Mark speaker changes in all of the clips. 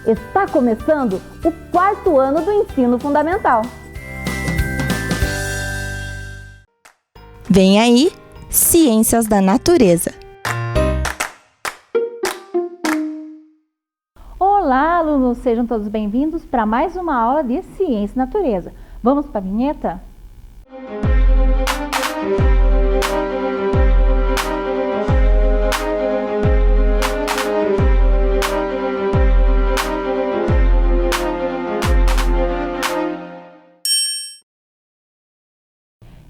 Speaker 1: Está começando o 4º ano do ensino fundamental.
Speaker 2: Vem aí, Ciências da Natureza.
Speaker 1: Olá, alunos! Sejam todos bem-vindos para mais uma aula de Ciência e Natureza. Vamos para a vinheta?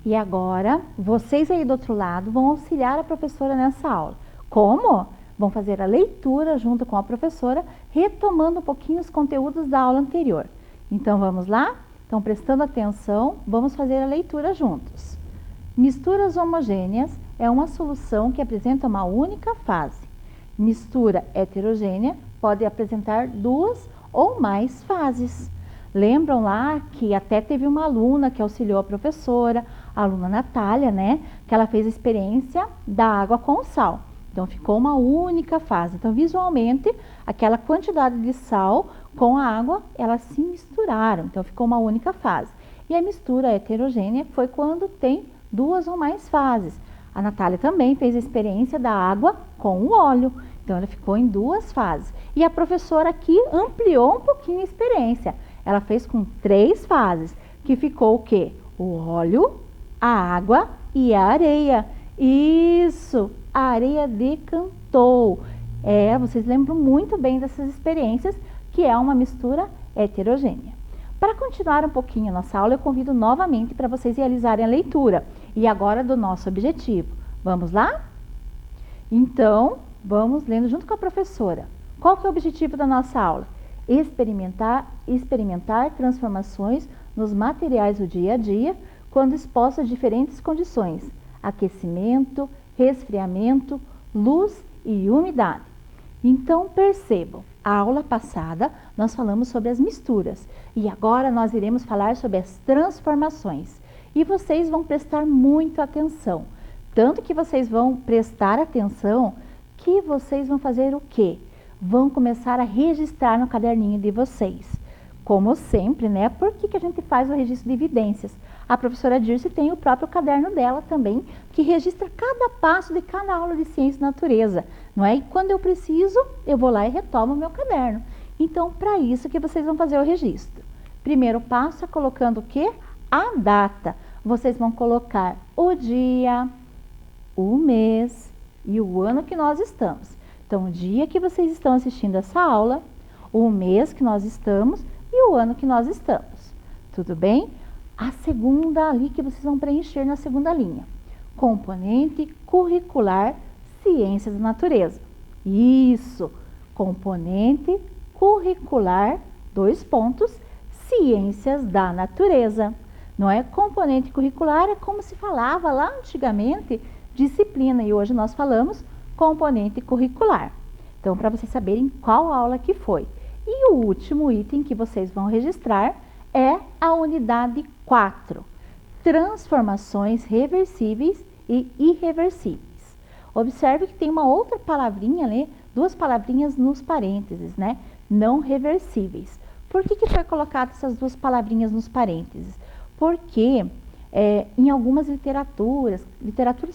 Speaker 1: E agora, vocês aí do outro lado vão auxiliar a professora nessa aula. Como? Vão fazer a leitura junto com a professora, retomando um pouquinho os conteúdos da aula anterior. Então, vamos lá? Então, prestando atenção, vamos fazer a leitura juntos. Misturas homogêneas é uma solução que apresenta uma única fase. Mistura heterogênea pode apresentar 2 ou mais fases. Lembram lá que até teve uma aluna que auxiliou a professora, a aluna Natália, né? Que ela fez a experiência da água com sal. Então, ficou uma única fase. Então, visualmente, aquela quantidade de sal com a água, elas se misturaram. Então, ficou uma única fase. E a mistura heterogênea foi quando tem 2 ou mais fases. A Natália também fez a experiência da água com o óleo. Então, ela ficou em 2 fases. E a professora aqui ampliou um pouquinho a experiência. Ela fez com 3 fases, que ficou o quê? O óleo, a água e a areia. Isso! A areia decantou. Vocês lembram muito bem dessas experiências, que é uma mistura heterogênea. Para continuar um pouquinho a nossa aula, eu convido novamente para vocês realizarem a leitura. E agora do nosso objetivo. Vamos lá? Então, vamos lendo junto com a professora. Qual que é o objetivo da nossa aula? Experimentar transformações nos materiais do dia a dia quando expostos a diferentes condições: aquecimento, resfriamento, luz e umidade. Então, percebam, a aula passada nós falamos sobre as misturas e agora nós iremos falar sobre as transformações. E vocês vão prestar muita atenção, tanto que vocês vão prestar atenção que vocês vão fazer o quê? Vão começar a registrar no caderninho de vocês. Como sempre, né? Por que a gente faz o registro de evidências? A professora Dirce tem o próprio caderno dela também, que registra cada passo de cada aula de Ciência e Natureza, não é? E quando eu preciso, eu vou lá e retomo o meu caderno. Então, para isso que vocês vão fazer o registro. Primeiro passo é colocando o quê? A data. Vocês vão colocar o dia, o mês e o ano que nós estamos. Então, o dia que vocês estão assistindo essa aula, o mês que nós estamos e o ano que nós estamos. Tudo bem? A segunda ali que vocês vão preencher na segunda linha. Componente curricular Ciências da Natureza. Isso! Componente curricular, 2 pontos, Ciências da Natureza. Não é? Componente curricular é como se falava lá antigamente, disciplina, e hoje nós falamos componente curricular. Então, para vocês saberem qual aula que foi. E o último item que vocês vão registrar é a unidade 4, transformações reversíveis e irreversíveis. Observe que tem uma outra palavrinha, né? 2 palavrinhas nos parênteses, né? Não reversíveis. Por que foi colocado essas 2 palavrinhas nos parênteses? Porque em algumas literaturas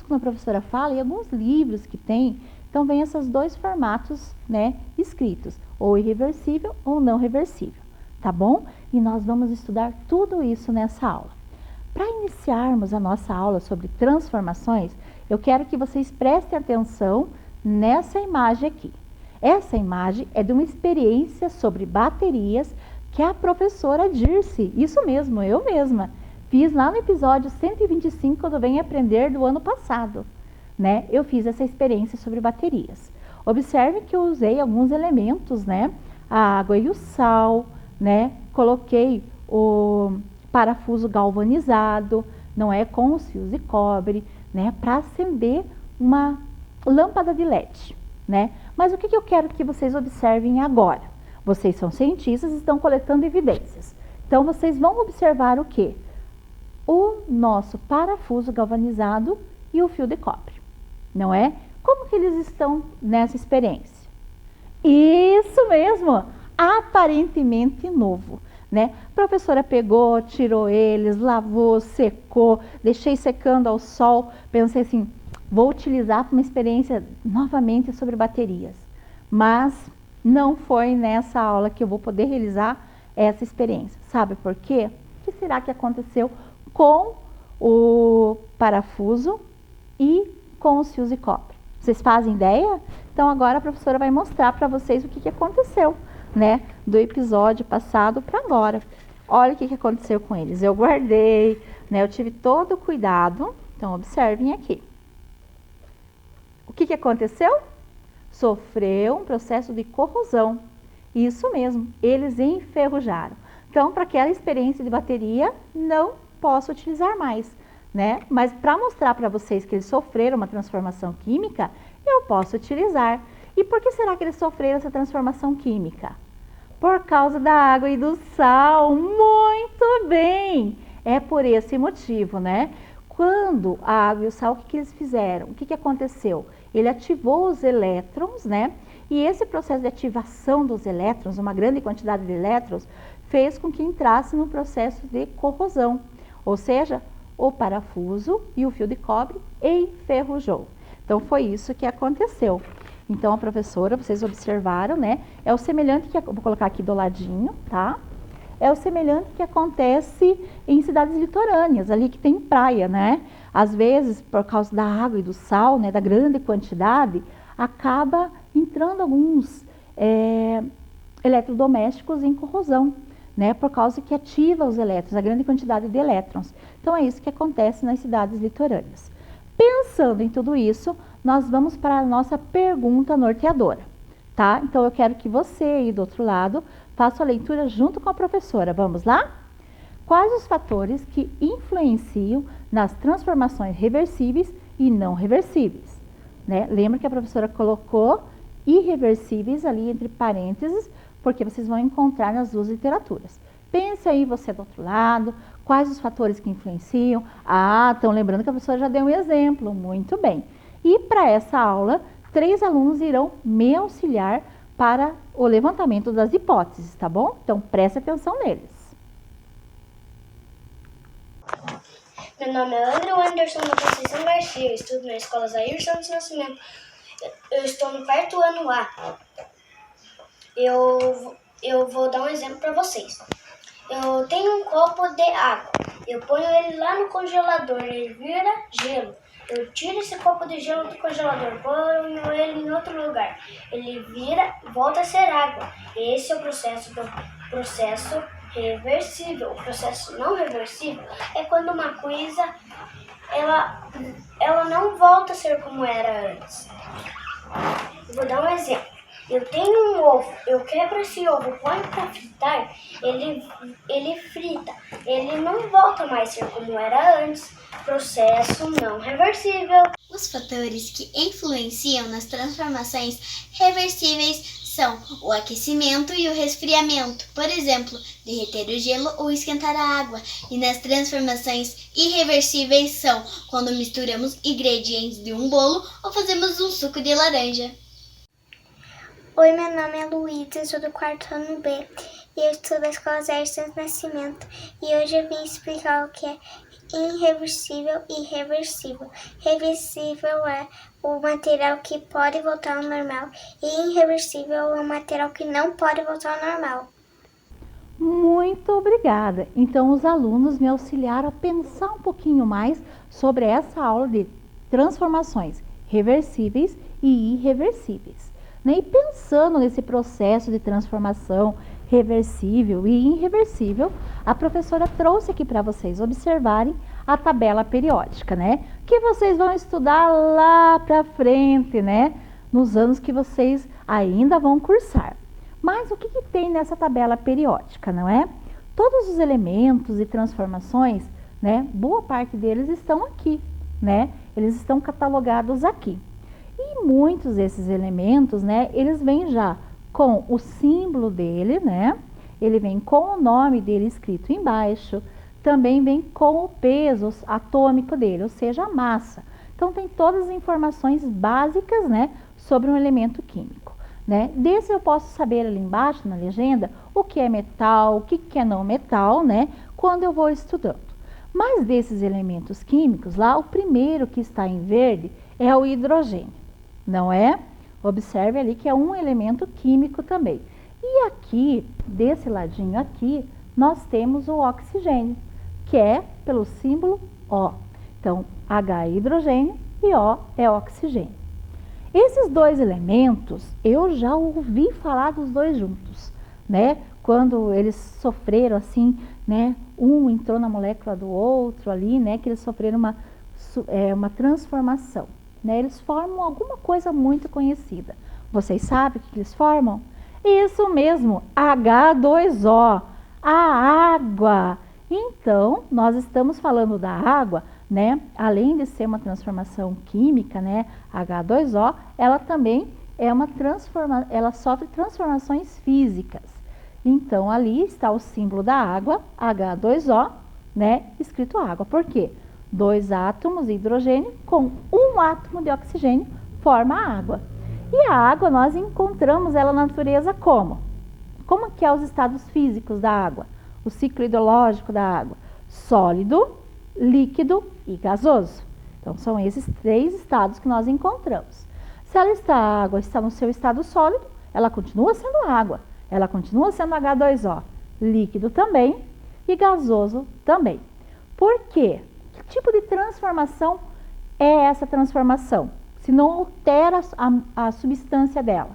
Speaker 1: quando a professora fala, e alguns livros que tem, então vem esses 2 formatos, né, escritos, ou irreversível ou não reversível, tá bom? E nós vamos estudar tudo isso nessa aula. Para iniciarmos a nossa aula sobre transformações, eu quero que vocês prestem atenção nessa imagem aqui. Essa imagem é de uma experiência sobre baterias que a professora Dirce, isso mesmo, eu mesma, fiz lá no episódio 125 do Vem Aprender do ano passado, né? Eu fiz essa experiência sobre baterias. Observe que eu usei alguns elementos, né? A água e o sal, né? Coloquei o parafuso galvanizado, não é? Com os fios de cobre, né? Para acender uma lâmpada de LED, né? Mas o que eu quero que vocês observem agora? Vocês são cientistas e estão coletando evidências. Então, vocês vão observar o quê? O nosso parafuso galvanizado e o fio de cobre, não é? Como que eles estão nessa experiência? Isso mesmo! aparentemente novo, né? A professora pegou, tirou eles, lavou, secou, deixei secando ao sol, pensei assim, vou utilizar para uma experiência novamente sobre baterias. Mas não foi nessa aula que eu vou poder realizar essa experiência. Sabe por quê? O que será que aconteceu com o parafuso e com os fios de cobre? Vocês fazem ideia? Então agora a professora vai mostrar para vocês o que aconteceu, né? Do episódio passado para agora. Olha o que aconteceu com eles. Eu guardei, né? Eu tive todo o cuidado. Então observem aqui. O que aconteceu? Sofreu um processo de corrosão. Isso mesmo, eles enferrujaram. Então, para aquela experiência de bateria, não posso utilizar mais, né? Mas para mostrar para vocês que eles sofreram uma transformação química, eu posso utilizar. E por que será que eles sofreram essa transformação química? Por causa da água e do sal. Muito bem! É por esse motivo, né? Quando a água e o sal, o que eles fizeram? O que aconteceu? Ele ativou os elétrons, né? E esse processo de ativação dos elétrons, uma grande quantidade de elétrons, fez com que entrasse no processo de corrosão. Ou seja, o parafuso e o fio de cobre enferrujou. Então, foi isso que aconteceu. Então, a professora, vocês observaram, né? É o semelhante que, vou colocar aqui do ladinho, tá? É o semelhante que acontece em cidades litorâneas, ali que tem praia, né? Às vezes, por causa da água e do sal, né, da grande quantidade, acaba entrando alguns eletrodomésticos em corrosão, né? Por causa que ativa os elétrons, a grande quantidade de elétrons. Então, é isso que acontece nas cidades litorâneas. Pensando em tudo isso, nós vamos para a nossa pergunta norteadora, tá? Então, eu quero que você aí do outro lado faça a leitura junto com a professora. Vamos lá? Quais os fatores que influenciam nas transformações reversíveis e não reversíveis? Né? Lembra que a professora colocou irreversíveis ali entre parênteses, porque vocês vão encontrar nas duas literaturas. Pense aí você do outro lado, quais os fatores que influenciam. Ah, estão lembrando que a professora já deu um exemplo. Muito bem. E para essa aula, 3 alunos irão me auxiliar para o levantamento das hipóteses, tá bom? Então, preste atenção neles.
Speaker 3: Meu nome é André Anderson da Conceição Garcia, eu estudo na Escola Zair Santos Nascimento. Eu estou no 4º ano A. Eu vou dar um exemplo para vocês. Eu tenho um copo de água, eu ponho ele lá no congelador, ele vira gelo. Eu tiro esse copo de gelo do congelador, ponho ele em outro lugar. Ele vira, volta a ser água. Esse é o processo reversível. O processo não reversível é quando uma coisa ela não volta a ser como era antes. Eu vou dar um exemplo. Eu tenho um ovo, eu quebro esse ovo, ponho para fritar, ele frita, ele não volta mais a ser como era antes. Processo não reversível.
Speaker 4: Os fatores que influenciam nas transformações reversíveis são o aquecimento e o resfriamento, por exemplo, derreter o gelo ou esquentar a água. E nas transformações irreversíveis são quando misturamos ingredientes de um bolo ou fazemos um suco de laranja.
Speaker 5: Oi, meu nome é Luísa, eu sou do 4º ano B e eu estudo na Escola Zair Santos Nascimento. E hoje eu vim explicar o que é irreversível e reversível. Reversível é o material que pode voltar ao normal e irreversível é o material que não pode voltar ao normal.
Speaker 1: Muito obrigada. Então, os alunos me auxiliaram a pensar um pouquinho mais sobre essa aula de transformações reversíveis e irreversíveis. E pensando nesse processo de transformação reversível e irreversível, a professora trouxe aqui para vocês observarem a tabela periódica, né? Que vocês vão estudar lá para frente, né? Nos anos que vocês ainda vão cursar. Mas o que tem nessa tabela periódica, não é? Todos os elementos e transformações, né? Boa parte deles estão aqui, né? Eles estão catalogados aqui. E muitos desses elementos, né, eles vêm já com o símbolo dele, né? Ele vem com o nome dele escrito embaixo, também vem com o peso atômico dele, ou seja, a massa. Então, tem todas as informações básicas, né, sobre um elemento químico. né? Desse eu posso saber ali embaixo na legenda o que é metal, o que é não metal, né? Quando eu vou estudando. Mas desses elementos químicos lá, o primeiro que está em verde é o hidrogênio, não é? Observe ali que é um elemento químico também. E aqui, desse ladinho aqui, nós temos o oxigênio, que é pelo símbolo O. Então, H é hidrogênio e O é oxigênio. Esses dois elementos, eu já ouvi falar dos dois juntos, né? Quando eles sofreram assim, né? Um entrou na molécula do outro ali, né? Que eles sofreram uma transformação, né? Eles formam alguma coisa muito conhecida. Vocês sabem o que eles formam? Isso mesmo, H2O, a água. Então, nós estamos falando da água, né? Além de ser uma transformação química, né? H2O, ela também é ela sofre transformações físicas. Então, ali está o símbolo da água, H2O, né? Escrito água. Por quê? 2 átomos de hidrogênio com 1 átomo de oxigênio forma a água. E a água, nós encontramos ela na natureza como? Como que é os estados físicos da água? O ciclo hidrológico da água? Sólido, líquido e gasoso. Então, são esses 3 estados que nós encontramos. Se a água está no seu estado sólido, ela continua sendo água. Ela continua sendo H2O. Líquido também e gasoso também. Por quê? Que tipo de transformação é essa transformação? Se não altera a substância dela.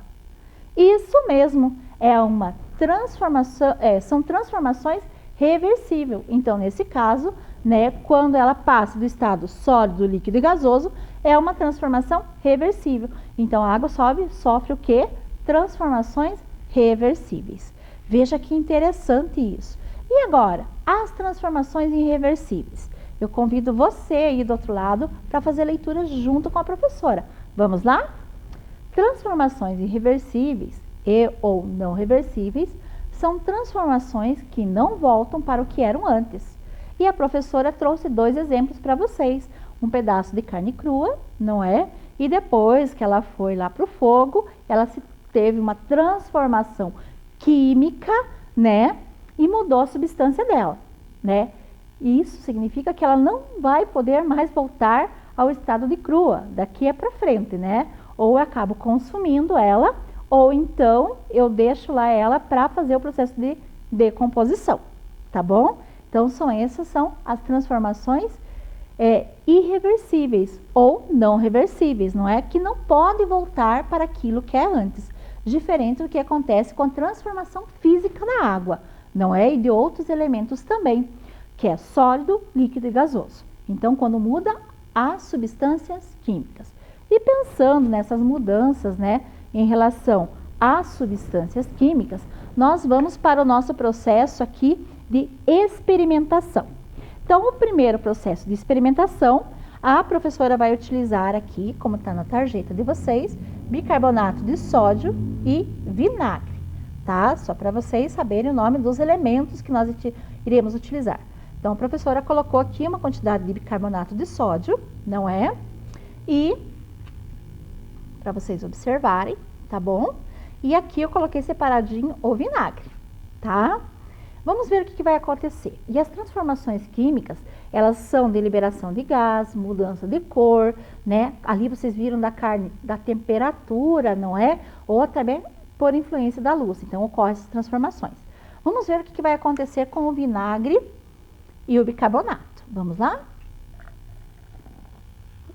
Speaker 1: Isso mesmo, é uma transformação, são transformações reversíveis. Então, nesse caso, né, quando ela passa do estado sólido, líquido e gasoso, é uma transformação reversível. Então, a água sofre o quê? Transformações reversíveis. Veja que interessante isso. E agora, as transformações irreversíveis. Eu convido você aí do outro lado para fazer leitura junto com a professora. Vamos lá? Transformações irreversíveis e ou não reversíveis são transformações que não voltam para o que eram antes. E a professora trouxe 2 exemplos para vocês. Um pedaço de carne crua, não é? E depois que ela foi lá para o fogo, ela teve uma transformação química, né? E mudou a substância dela, né? Isso significa que ela não vai poder mais voltar ao estado de crua, daqui para frente, né? Ou eu acabo consumindo ela, ou então eu deixo lá ela para fazer o processo de decomposição, tá bom? Então, essas são as transformações irreversíveis ou não reversíveis, não é? Que não pode voltar para aquilo que é antes, diferente do que acontece com a transformação física da água, não é? E de outros elementos também, que é sólido, líquido e gasoso. Então, quando muda as substâncias químicas. E pensando nessas mudanças, né, em relação às substâncias químicas, nós vamos para o nosso processo aqui de experimentação. Então, o primeiro processo de experimentação, a professora vai utilizar aqui, como está na tarjeta de vocês, bicarbonato de sódio e vinagre, tá? Só para vocês saberem o nome dos elementos que nós iremos utilizar. Então, a professora colocou aqui uma quantidade de bicarbonato de sódio, não é? E, para vocês observarem, tá bom? E aqui eu coloquei separadinho o vinagre, tá? Vamos ver o que vai acontecer. E as transformações químicas, elas são de liberação de gás, mudança de cor, né? Ali vocês viram da carne, da temperatura, não é? Ou também por influência da luz. Então, ocorrem essas transformações. Vamos ver o que vai acontecer com o vinagre e o bicarbonato. Vamos lá?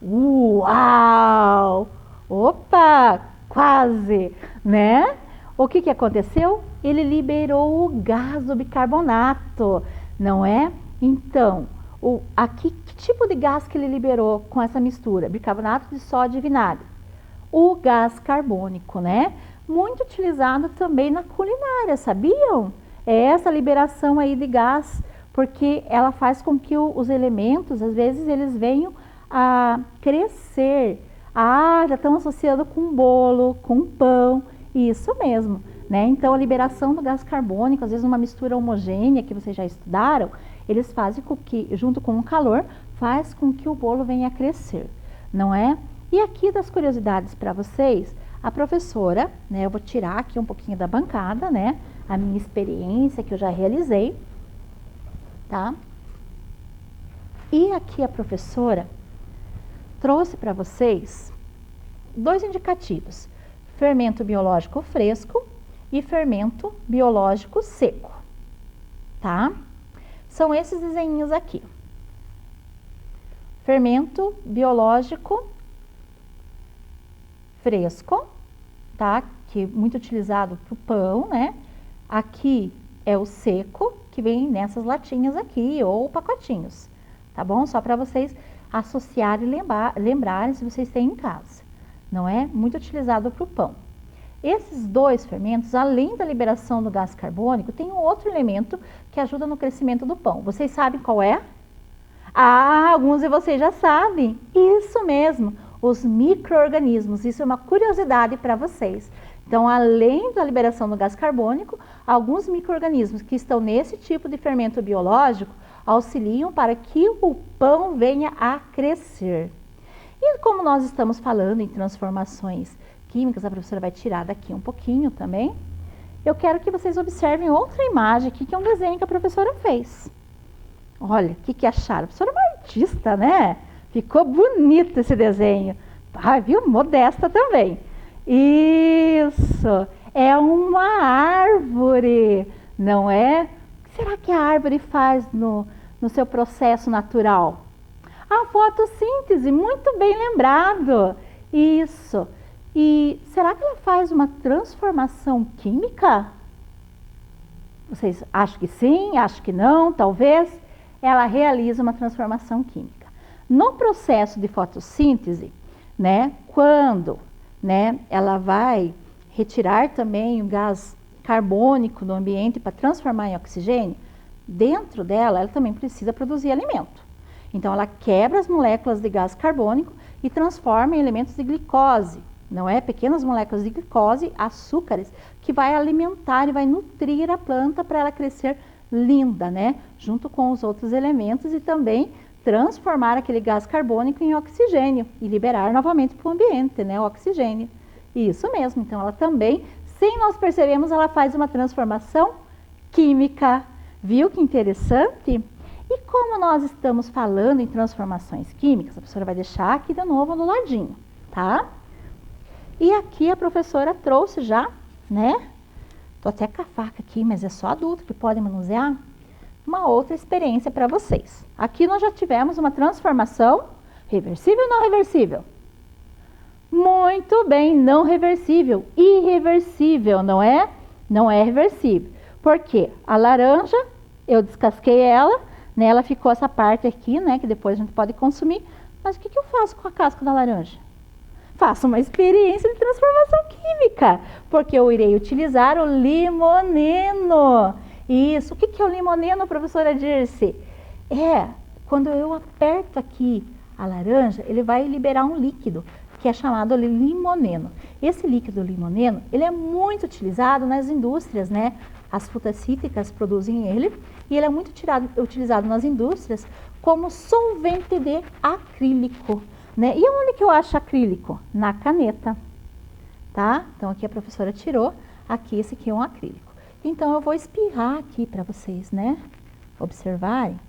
Speaker 1: Uau! Opa! Quase! Né? O que aconteceu? Ele liberou o gás do bicarbonato, não é? Então, aqui, que tipo de gás que ele liberou com essa mistura? Bicarbonato de sódio e vinagre. O gás carbônico, né? Muito utilizado também na culinária, sabiam? É essa liberação aí de gás, porque ela faz com que os elementos, às vezes, eles venham a crescer. Já estão associados com bolo, com pão, isso mesmo, né? Então, a liberação do gás carbônico, às vezes uma mistura homogênea, que vocês já estudaram, eles fazem com que, junto com o calor, faz com que o bolo venha a crescer, não é? E aqui das curiosidades para vocês, A professora, né, eu vou tirar aqui um pouquinho da bancada, né, a minha experiência que eu já realizei, tá? E aqui a professora trouxe para vocês 2 indicativos: fermento biológico fresco e fermento biológico seco, tá? São esses desenhinhos aqui. Fermento biológico fresco, tá? Que é muito utilizado para o pão, né? Aqui é o seco, que vem nessas latinhas aqui, ou pacotinhos, tá bom? Só para vocês associarem e lembrarem se vocês têm em casa. Não é? Muito utilizado para o pão. Esses 2 fermentos, além da liberação do gás carbônico, tem um outro elemento que ajuda no crescimento do pão. Vocês sabem qual é? Ah, alguns de vocês já sabem. Isso mesmo, os micro-organismos. Isso é uma curiosidade para vocês. Então, além da liberação do gás carbônico, alguns micro-organismos que estão nesse tipo de fermento biológico auxiliam para que o pão venha a crescer. E como nós estamos falando em transformações químicas, a professora vai tirar daqui um pouquinho também. Eu quero que vocês observem outra imagem aqui, que é um desenho que a professora fez. Olha, o que acharam? A professora é uma artista, né? Ficou bonito esse desenho. Ah, viu? Modesta também. Isso! É uma árvore, não é? O que será que a árvore faz no seu processo natural? A fotossíntese, muito bem lembrado. Isso. E será que ela faz uma transformação química? Vocês acham que sim, acham que não, talvez? Ela realiza uma transformação química. No processo de fotossíntese, né, quando, né, ela vai retirar também o gás carbônico do ambiente para transformar em oxigênio, dentro dela ela também precisa produzir alimento. Então ela quebra as moléculas de gás carbônico e transforma em elementos de glicose, não é? Pequenas moléculas de glicose, açúcares, que vai alimentar e vai nutrir a planta para ela crescer linda, né? Junto com os outros elementos, e também transformar aquele gás carbônico em oxigênio e liberar novamente para o ambiente, né? O oxigênio. Isso mesmo. Então ela também, sem nós percebermos, ela faz uma transformação química. Viu que interessante? E como nós estamos falando em transformações químicas, a professora vai deixar aqui de novo no ladinho, tá? E aqui a professora trouxe já, né? Tô até com a faca aqui, mas é só adulto que pode manusear. Uma outra experiência para vocês. Aqui nós já tivemos uma transformação reversível ou não reversível? Muito bem, não reversível, irreversível, não é? Não é reversível. Por quê? A laranja, eu descasquei ela, né? Ela ficou essa parte aqui, né? Que depois a gente pode consumir. Mas o que eu faço com a casca da laranja? Faço uma experiência de transformação química, porque eu irei utilizar o limoneno. Isso. O que é o limoneno, professora Dirce? É, quando eu aperto aqui a laranja, ele vai liberar um líquido, que é chamado limoneno. Esse líquido limoneno, ele é muito utilizado nas indústrias, né? As frutas cítricas produzem ele, e ele é muito utilizado nas indústrias como solvente de acrílico. Né? E onde que eu acho acrílico? Na caneta, tá? Então aqui a professora tirou, aqui esse aqui é um acrílico. Então eu vou espirrar aqui para vocês, né? Observarem.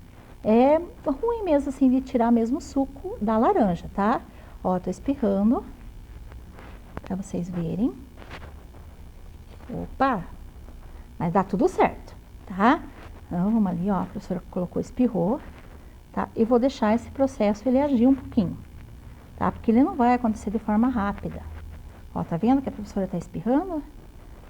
Speaker 1: É ruim mesmo assim de tirar mesmo o suco da laranja, tá? Ó, tô espirrando para vocês verem. Opa! Mas dá tudo certo, tá? Então vamos ali, ó, a professora colocou, espirrou, tá? E vou deixar esse processo ele agir um pouquinho. Tá? Porque ele não vai acontecer de forma rápida. Ó, tá vendo que a professora tá espirrando?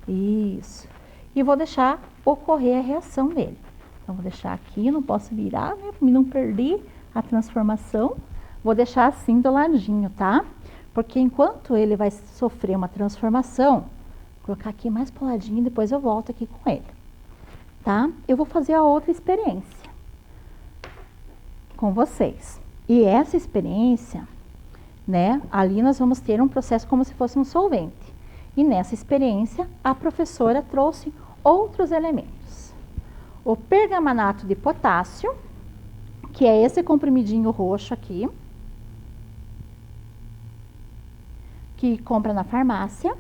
Speaker 1: Isso. E vou deixar ocorrer a reação dele. Então, vou deixar aqui, não posso virar, né? Pra não perder a transformação. Vou deixar assim do ladinho, tá? Porque enquanto ele vai sofrer uma transformação, vou colocar aqui mais pro ladinho e depois eu volto aqui com ele. Tá? Eu vou fazer a outra experiência com vocês. E essa experiência, né? Ali nós vamos ter um processo como se fosse um solvente. E nessa experiência, a professora trouxe outros elementos. O pergamanato de potássio, que é esse comprimidinho roxo aqui, que compra na farmácia.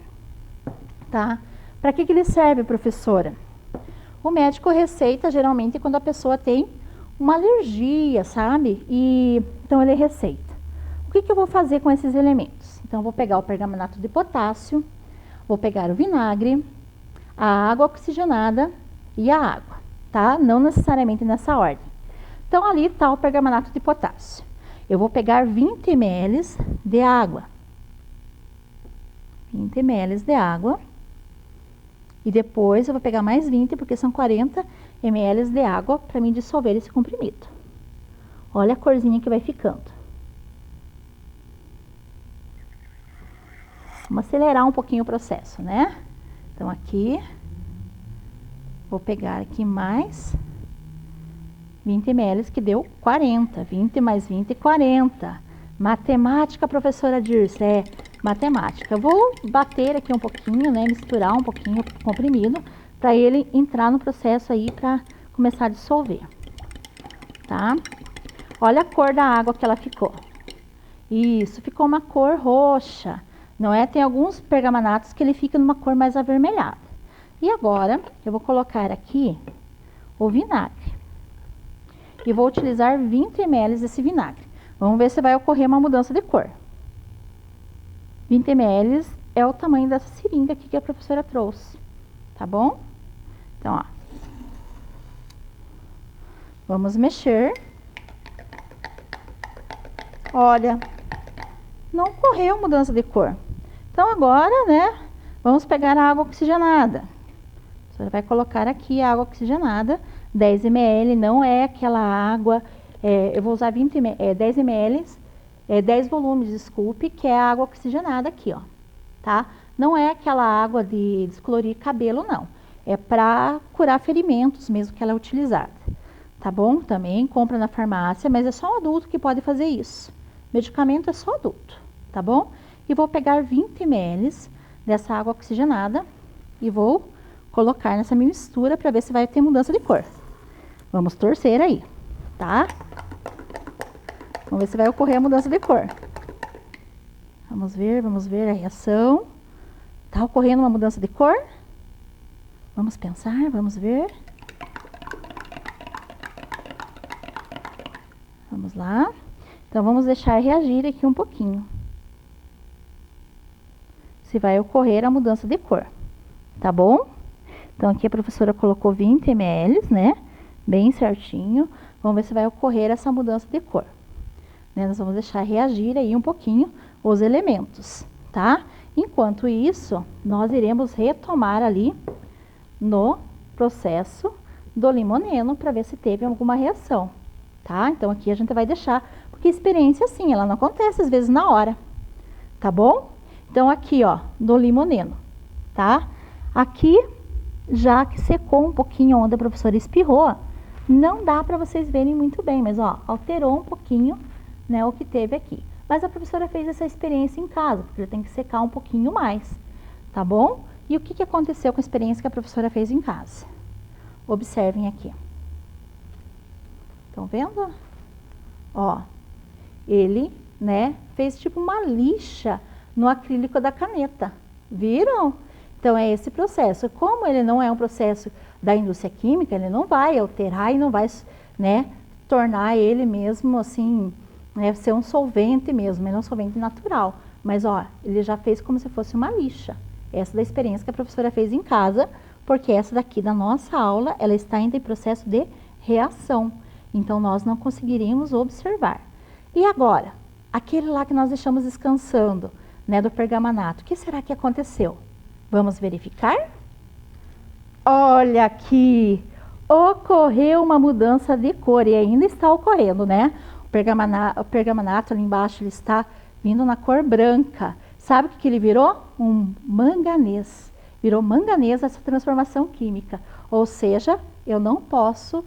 Speaker 1: tá? Para que ele serve, professora? O médico receita geralmente quando a pessoa tem uma alergia, sabe? Então ele receita. O que eu vou fazer com esses elementos? Então eu vou pegar o pergamanato de potássio, vou pegar o vinagre, a água oxigenada e a água, tá? Não necessariamente nessa ordem. Então ali está o pergamanato de potássio. Eu vou pegar 20 ml de água. 20 ml de água. E depois eu vou pegar mais 20, porque são 40 ml de água para mim dissolver esse comprimido. Olha a corzinha que vai ficando. Vamos acelerar um pouquinho o processo, né? Então aqui, vou pegar aqui mais 20 ml, que deu 40. 20 mais 20, 40. Matemática, professora Dirce, matemática. Eu vou bater aqui um pouquinho, né? Misturar um pouquinho o comprimido, para ele entrar no processo aí, para começar a dissolver. Tá? Olha a cor da água que ela ficou. Isso, ficou uma cor roxa. Não é? Tem alguns pergamanatos que ele fica numa cor mais avermelhada. E agora, eu vou colocar aqui o vinagre. E vou utilizar 20 ml desse vinagre. Vamos ver se vai ocorrer uma mudança de cor. 20 ml é o tamanho dessa seringa aqui que a professora trouxe. Tá bom? Então, ó. Vamos mexer. Olha, não ocorreu mudança de cor. Então, agora, né, vamos pegar a água oxigenada. A professora vai colocar aqui a água oxigenada, 10 ml, não é aquela água, eu vou usar 10 ml, 10 volumes, desculpe, que é a água oxigenada aqui, ó, tá? Não é aquela água de descolorir cabelo, não. É para curar ferimentos mesmo que ela é utilizada, tá bom? Também compra na farmácia, mas é só um adulto que pode fazer isso. Medicamento é só adulto, tá bom? E vou pegar 20 ml dessa água oxigenada e vou colocar nessa mistura para ver se vai ter mudança de cor. Vamos torcer aí, tá? Vamos ver se vai ocorrer a mudança de cor. Vamos ver a reação. Tá ocorrendo uma mudança de cor? Vamos pensar, vamos ver. Vamos lá. Então, vamos deixar reagir aqui um pouquinho. Se vai ocorrer a mudança de cor, tá bom? Então, aqui a professora colocou 20 ml, né? Bem certinho. Vamos ver se vai ocorrer essa mudança de cor. Né? Nós vamos deixar reagir aí um pouquinho os elementos, tá? Enquanto isso, nós iremos retomar ali no processo do limoneno para ver se teve alguma reação, tá? Então, aqui a gente vai deixar, porque experiência, assim, ela não acontece às vezes na hora, tá bom? Então, aqui, ó, do limoneno, tá? Aqui, já que secou um pouquinho onde a professora espirrou, não dá para vocês verem muito bem, mas, ó, alterou um pouquinho, né, o que teve aqui. Mas a professora fez essa experiência em casa, porque tem que secar um pouquinho mais, tá bom? E o que aconteceu com a experiência que a professora fez em casa? Observem aqui. Estão vendo? Ó, ele, né, fez tipo uma lixa no acrílico da caneta. Viram? Então, é esse processo. Como ele não é um processo da indústria química, ele não vai alterar e não vai, né, tornar ele mesmo, assim, né, ser um solvente mesmo, ele é um solvente natural. Mas, ó, ele já fez como se fosse uma lixa. Essa da experiência que a professora fez em casa, porque essa daqui da nossa aula, ela está ainda em processo de reação. Então, nós não conseguiríamos observar. E agora, aquele lá que nós deixamos descansando, né, do pergamanato, o que será que aconteceu? Vamos verificar? Olha aqui, ocorreu uma mudança de cor e ainda está ocorrendo, né? O pergamanato ali embaixo, ele está vindo na cor branca. Sabe o que ele virou? Um manganês. Virou manganês essa transformação química. Ou seja, eu não posso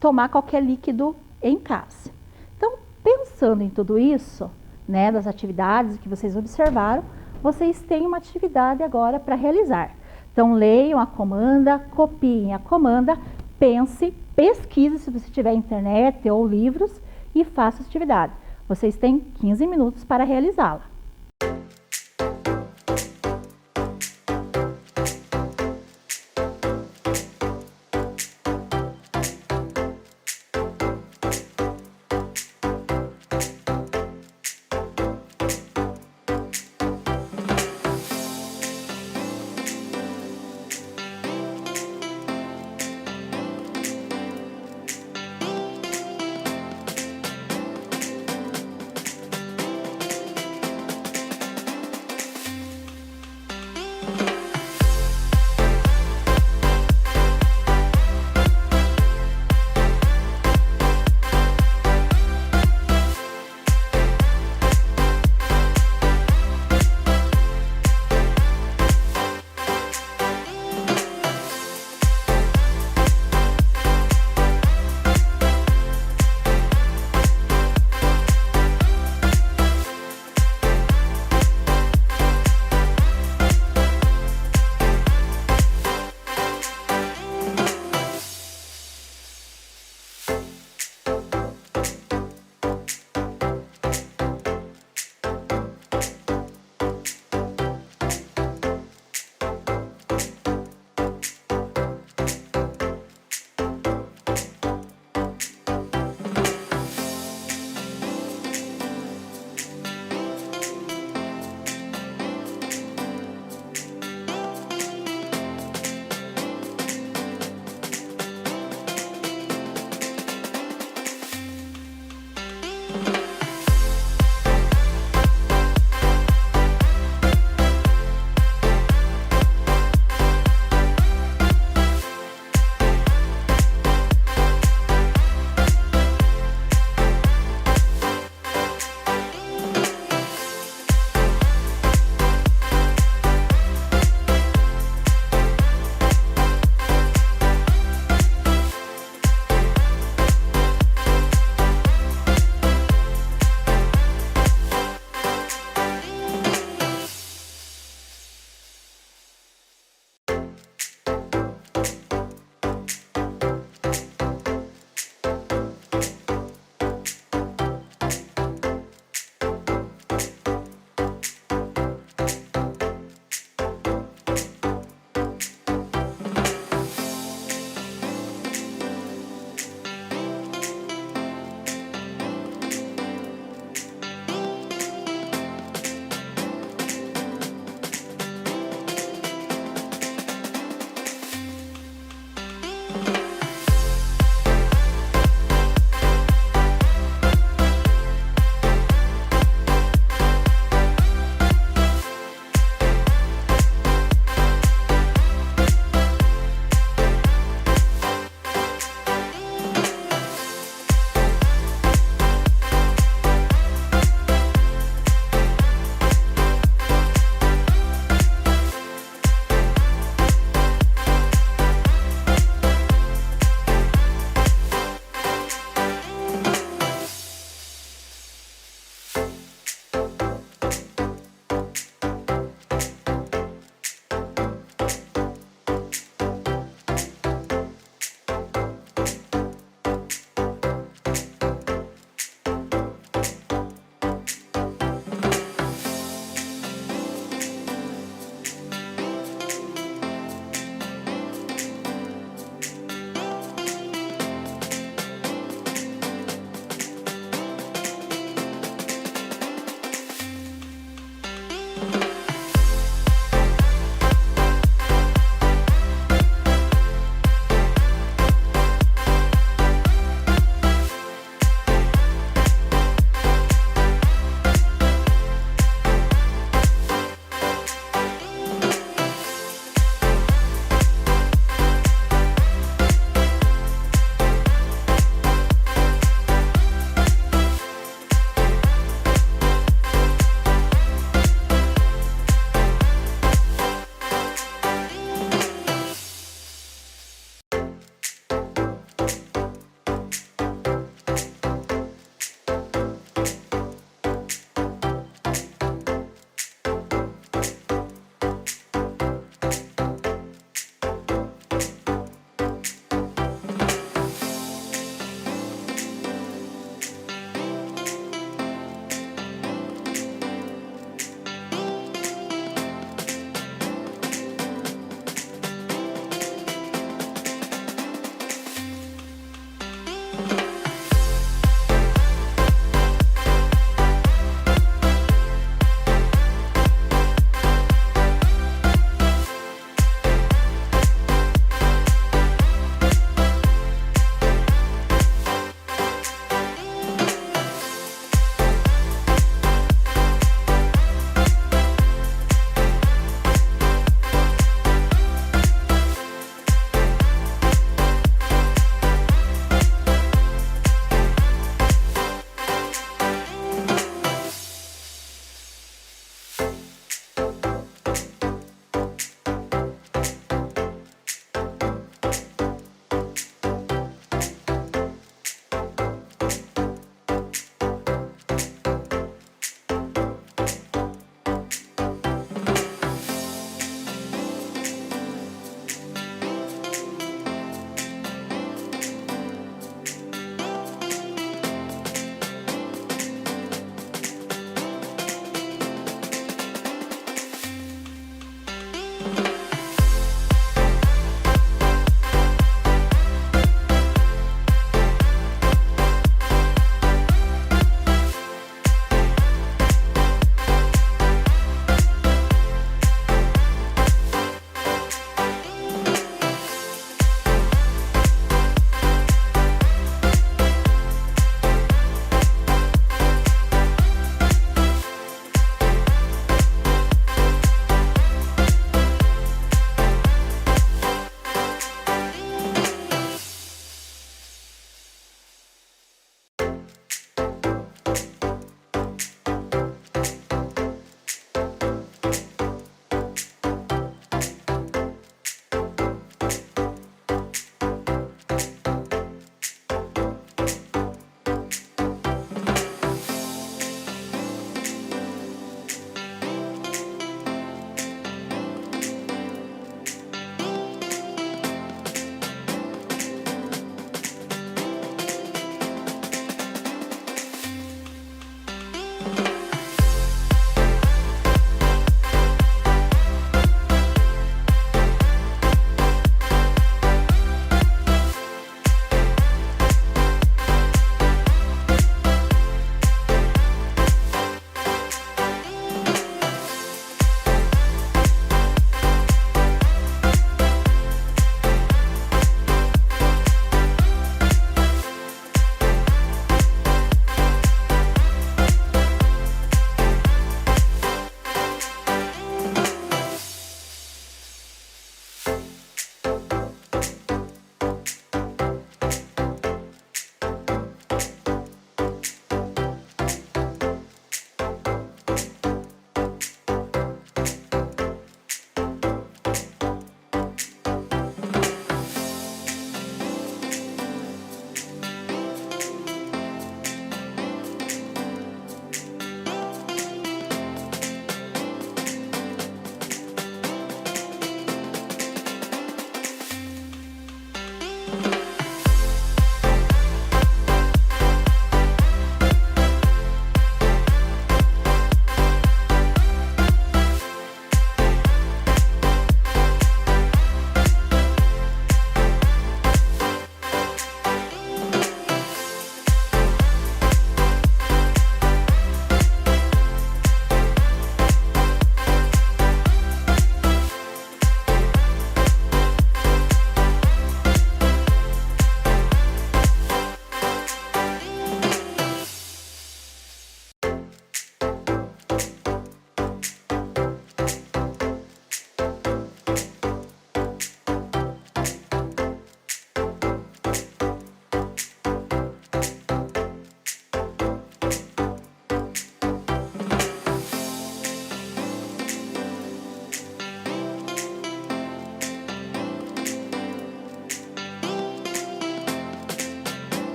Speaker 1: tomar qualquer líquido em casa. Então, pensando em tudo isso, né, das atividades que vocês observaram, vocês têm uma atividade agora para realizar. Então, leiam a comanda, copiem a comanda, pense, pesquise se você tiver internet ou livros e faça a atividade. Vocês têm 15 minutos para realizá-la.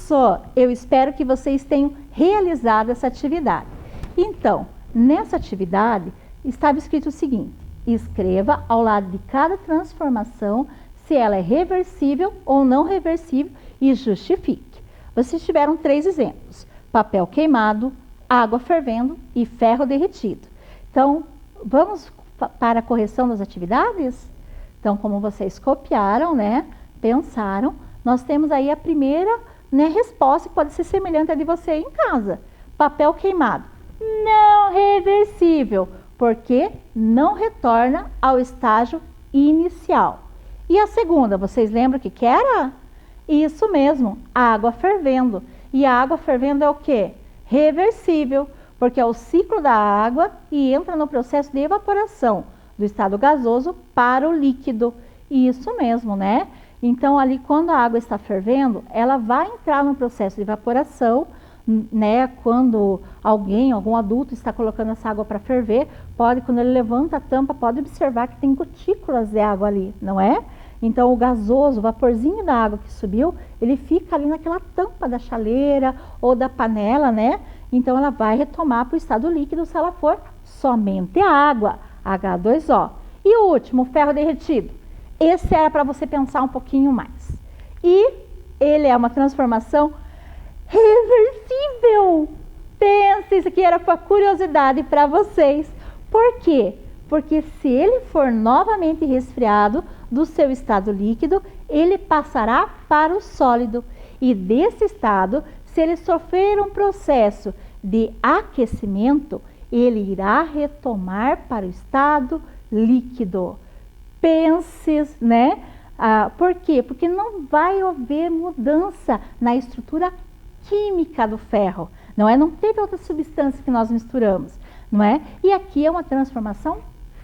Speaker 1: Isso! Eu espero que vocês tenham realizado essa atividade. Então, nessa atividade, estava escrito o seguinte: escreva ao lado de cada transformação se ela é reversível ou não reversível e justifique. Vocês tiveram 3 exemplos: papel queimado, água fervendo e ferro derretido. Então, vamos para a correção das atividades? Então, como vocês copiaram, né, pensaram, nós temos aí a primeira, né, resposta que pode ser semelhante à de você em casa. Papel queimado, não reversível, porque não retorna ao estágio inicial. E a segunda, vocês lembram o que era? Isso mesmo, água fervendo. E a água fervendo é o quê? Reversível, porque é o ciclo da água e entra no processo de evaporação do estado gasoso para o líquido. Isso mesmo, né? Então, ali, quando a água está fervendo, ela vai entrar no processo de evaporação, né? Quando algum adulto está colocando essa água para ferver, quando ele levanta a tampa, pode observar que tem gotículas de água ali, não é? Então, o gasoso, o vaporzinho da água que subiu, ele fica ali naquela tampa da chaleira ou da panela, né? Então, ela vai retomar para o estado líquido se ela for somente a água, H2O. E o último, o ferro derretido. Esse era para você pensar um pouquinho mais. E ele é uma transformação reversível. Pense, isso aqui era para curiosidade para vocês. Por quê? Porque se ele for novamente resfriado do seu estado líquido, ele passará para o sólido. E desse estado, se ele sofrer um processo de aquecimento, ele irá retomar para o estado líquido. Pense, né? Por quê? Porque não vai haver mudança na estrutura química do ferro, não é? Não teve outra substância que nós misturamos, não é? E aqui é uma transformação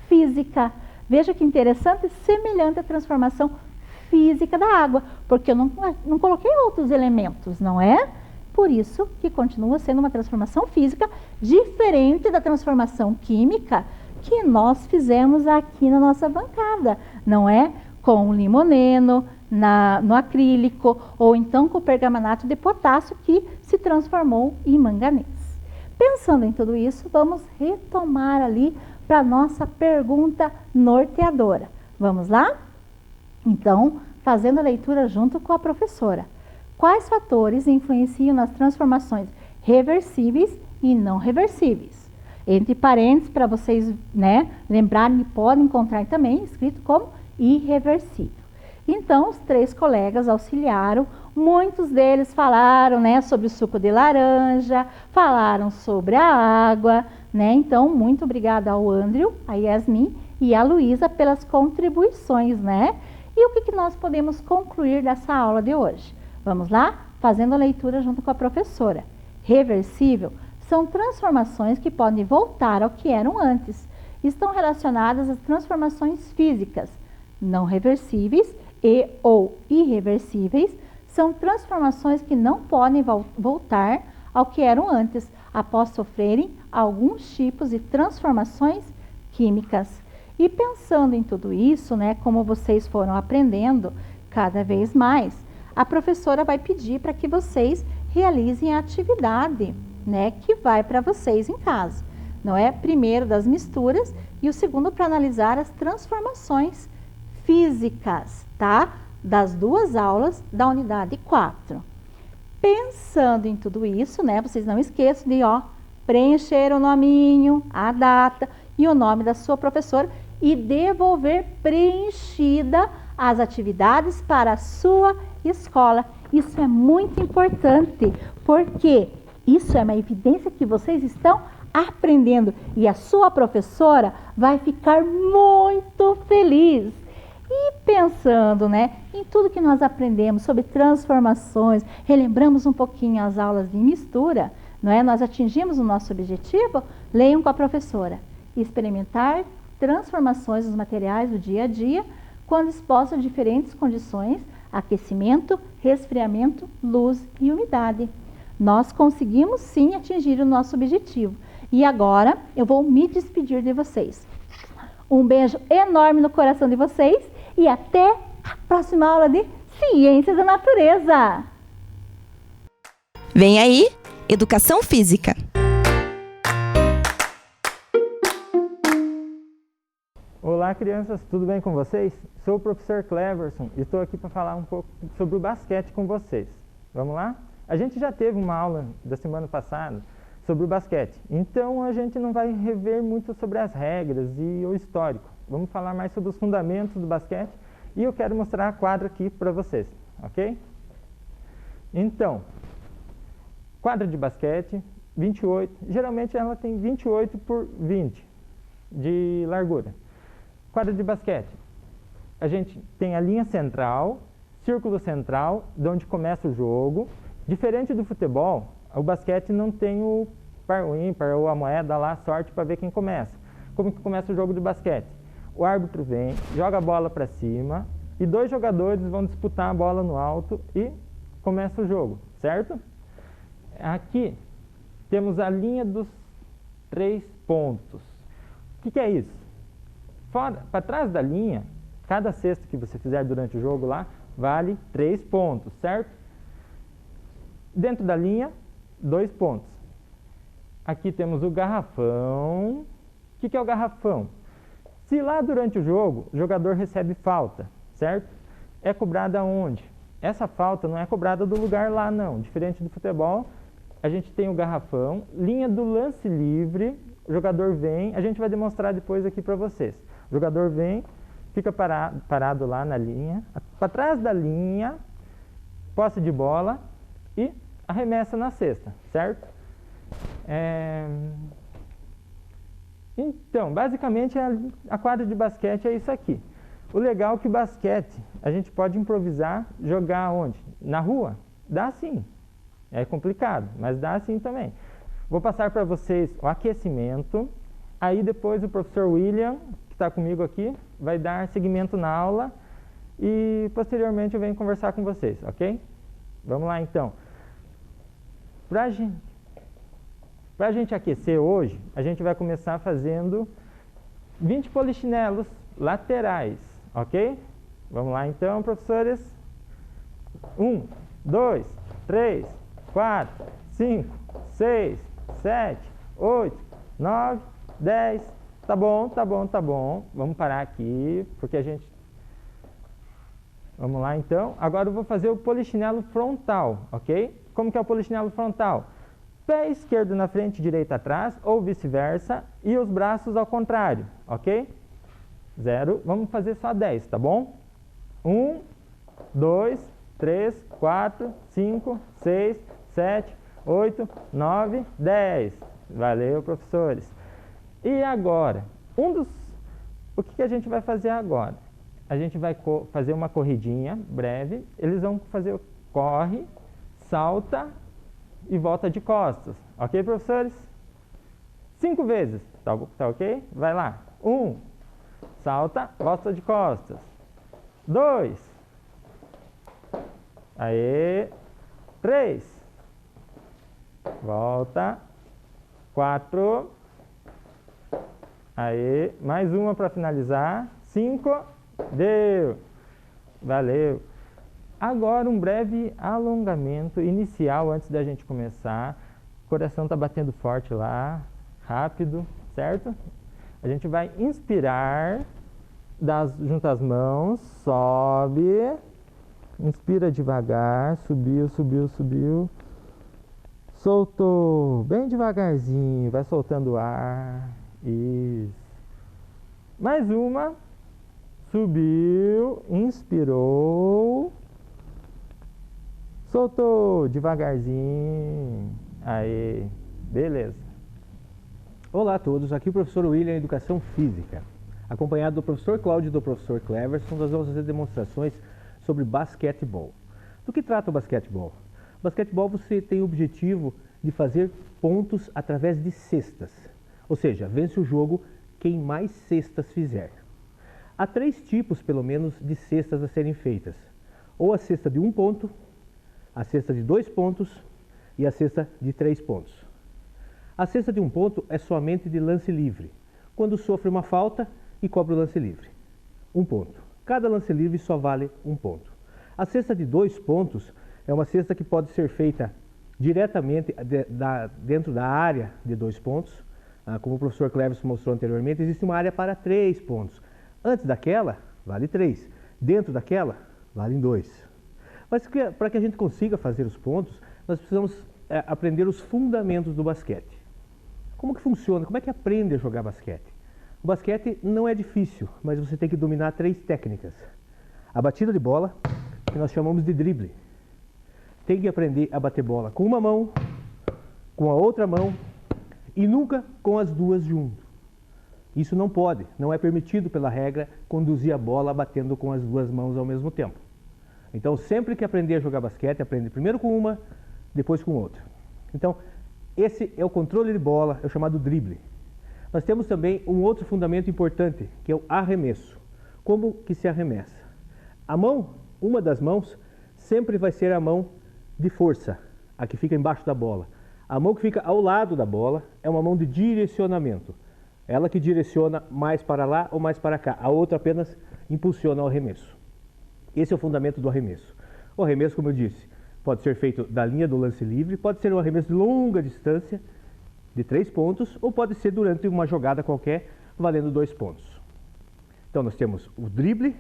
Speaker 1: física. Veja que interessante, semelhante à transformação física da água, porque eu não coloquei outros elementos, não é? Por isso que continua sendo uma transformação física diferente da transformação química que nós fizemos aqui na nossa bancada, não é? Com o limoneno, no acrílico, ou então com o pergamanato de potássio que se transformou em manganês. Pensando em tudo isso, vamos retomar ali para a nossa pergunta norteadora. Vamos lá? Então, fazendo a leitura junto com a professora. Quais fatores influenciam nas transformações reversíveis e não reversíveis? Entre parênteses, para vocês, né, lembrarem que podem encontrar também escrito como irreversível. Então, os 3 colegas auxiliaram, muitos deles falaram, né, sobre o suco de laranja, falaram sobre a água, né? Então, muito obrigada ao Andrew, a Yasmin e a Luísa pelas contribuições, né? E o que nós podemos concluir dessa aula de hoje? Vamos lá? Fazendo a leitura junto com a professora. Reversível são transformações que podem voltar ao que eram antes. Estão relacionadas às transformações físicas. Não reversíveis e ou irreversíveis são transformações que não podem voltar ao que eram antes, após sofrerem alguns tipos de transformações químicas. E pensando em tudo isso, né, como vocês foram aprendendo cada vez mais, a professora vai pedir para que vocês realizem a atividade, né, que vai para vocês em casa. Não é? Primeiro das misturas e o segundo para analisar as transformações físicas, tá? Das 2 aulas da unidade 4. Pensando em tudo isso, né, vocês não esqueçam de, preencher o nominho, a data e o nome da sua professora e devolver preenchida as atividades para a sua escola. Isso é muito importante, porque isso é uma evidência que vocês estão aprendendo e a sua professora vai ficar muito feliz. E pensando, né, em tudo que nós aprendemos sobre transformações, relembramos um pouquinho as aulas de mistura, não é? Nós atingimos o nosso objetivo? Leiam com a professora. Experimentar transformações dos materiais do dia a dia quando expostos a diferentes condições, aquecimento, resfriamento, luz e umidade. Nós conseguimos sim atingir o nosso objetivo. E agora eu vou me despedir de vocês. Um beijo enorme no coração de vocês e até a próxima aula de Ciências da Natureza!
Speaker 2: Vem aí, Educação Física.
Speaker 6: Olá, crianças, tudo bem com vocês? Sou o professor Cleverson e estou aqui para falar um pouco sobre o basquete com vocês. Vamos lá? A gente já teve uma aula da semana passada sobre o basquete, então a gente não vai rever muito sobre as regras e o histórico. Vamos falar mais sobre os fundamentos do basquete e eu quero mostrar a quadra aqui para vocês, ok? Então, quadra de basquete, 28, geralmente ela tem 28 por 20 de largura. Quadra de basquete, a gente tem a linha central, círculo central, de onde começa o jogo. Diferente do futebol, o basquete não tem o par ou ímpar ou a moeda lá, sorte para ver quem começa. Como que começa o jogo de basquete? O árbitro vem, joga a bola para cima e dois jogadores vão disputar a bola no alto e começa o jogo, certo? Aqui temos a linha dos 3 pontos. O que é isso? Para trás da linha, cada cesta que você fizer durante o jogo lá, vale 3 pontos, certo? Dentro da linha, 2 pontos. Aqui temos o garrafão. O que é o garrafão? Se lá durante o jogo, o jogador recebe falta, certo? É cobrada onde? Essa falta não é cobrada do lugar lá, não. Diferente do futebol, a gente tem o garrafão, linha do lance livre, o jogador vem, a gente vai demonstrar depois aqui para vocês. O jogador vem, fica parado lá na linha, para trás da linha, posse de bola e arremessa na cesta, certo? Então, basicamente a quadra de basquete é isso aqui. O legal é que o basquete a gente pode improvisar, jogar onde? Na rua? Dá sim. É complicado, mas dá sim também. Vou passar para vocês o aquecimento, aí depois o professor William, que está comigo aqui, vai dar seguimento na aula e posteriormente eu venho conversar com vocês, ok? Vamos lá então. Para a gente aquecer hoje, a gente vai começar fazendo 20 polichinelos laterais, ok? Vamos lá então, professores. 1, 2, 3, 4, 5, 6, 7, 8, 9, 10. Tá bom, tá bom, tá bom. Vamos parar aqui, porque a gente... Vamos lá então. Agora eu vou fazer o polichinelo frontal, ok? Como que é o polichinelo frontal? Pé esquerdo na frente, direito atrás, ou vice-versa, e os braços ao contrário, ok? 0. Vamos fazer só 10, tá bom? 1, 2, 3, 4, 5, 6, 7, 8, 9, 10. Valeu, professores. E agora, o que a gente vai fazer agora? A gente vai fazer uma corridinha breve. Eles vão fazer o corre, salta e volta de costas. Ok, professores? 5 vezes. Tá ok? Vai lá. 1, salta, volta de costas. 2. Aê. 3. Volta. 4. Aê. Mais uma para finalizar. 5. Deu. Valeu. Agora um breve alongamento inicial antes da gente começar. O coração está batendo forte lá. Rápido, certo? A gente vai inspirar. Junta as mãos. Sobe. Inspira devagar. Subiu, subiu, subiu. Soltou. Bem devagarzinho. Vai soltando o ar. Isso. Mais uma. Subiu. Inspirou. Soltou. Devagarzinho. Aí. Beleza.
Speaker 7: Olá a todos. Aqui o professor William, Educação Física. Acompanhado do professor Cláudio e do professor Cleverson, nós vamos fazer demonstrações sobre basquetebol. Do que trata o basquetebol? O basquetebol você tem o objetivo de fazer pontos através de cestas. Ou seja, vence o jogo quem mais cestas fizer. Há 3 tipos, pelo menos, de cestas a serem feitas. Ou a cesta de 1 ponto, a cesta de 2 pontos e a cesta de 3 pontos. A cesta de 1 ponto é somente de lance livre, quando sofre uma falta e cobra o lance livre. 1 ponto. Cada lance livre só vale 1 ponto. A cesta de 2 pontos é uma cesta que pode ser feita diretamente dentro da área de 2 pontos. Como o professor Cleverson mostrou anteriormente, existe uma área para 3 pontos. Antes daquela, vale 3. Dentro daquela, vale 2. Mas para que a gente consiga fazer os pontos, nós precisamos aprender os fundamentos do basquete. Como que funciona? Como é que aprende a jogar basquete? O basquete não é difícil, mas você tem que dominar 3 técnicas. A batida de bola, que nós chamamos de drible. Tem que aprender a bater bola com uma mão, com a outra mão e nunca com as duas juntas. Isso não pode, não é permitido pela regra conduzir a bola batendo com as 2 mãos ao mesmo tempo. Então, sempre que aprender a jogar basquete, aprende primeiro com uma, depois com outra. Então, esse é o controle de bola, é o chamado drible. Nós temos também um outro fundamento importante, que é o arremesso. Como que se arremessa? A mão, uma das mãos, sempre vai ser a mão de força, a que fica embaixo da bola. A mão que fica ao lado da bola é uma mão de direcionamento. Ela que direciona mais para lá ou mais para cá. A outra apenas impulsiona o arremesso. Esse é o fundamento do arremesso. O arremesso, como eu disse, pode ser feito da linha do lance livre, pode ser um arremesso de longa distância, de 3 pontos, ou pode ser durante uma jogada qualquer, valendo 2 pontos. Então nós temos o drible,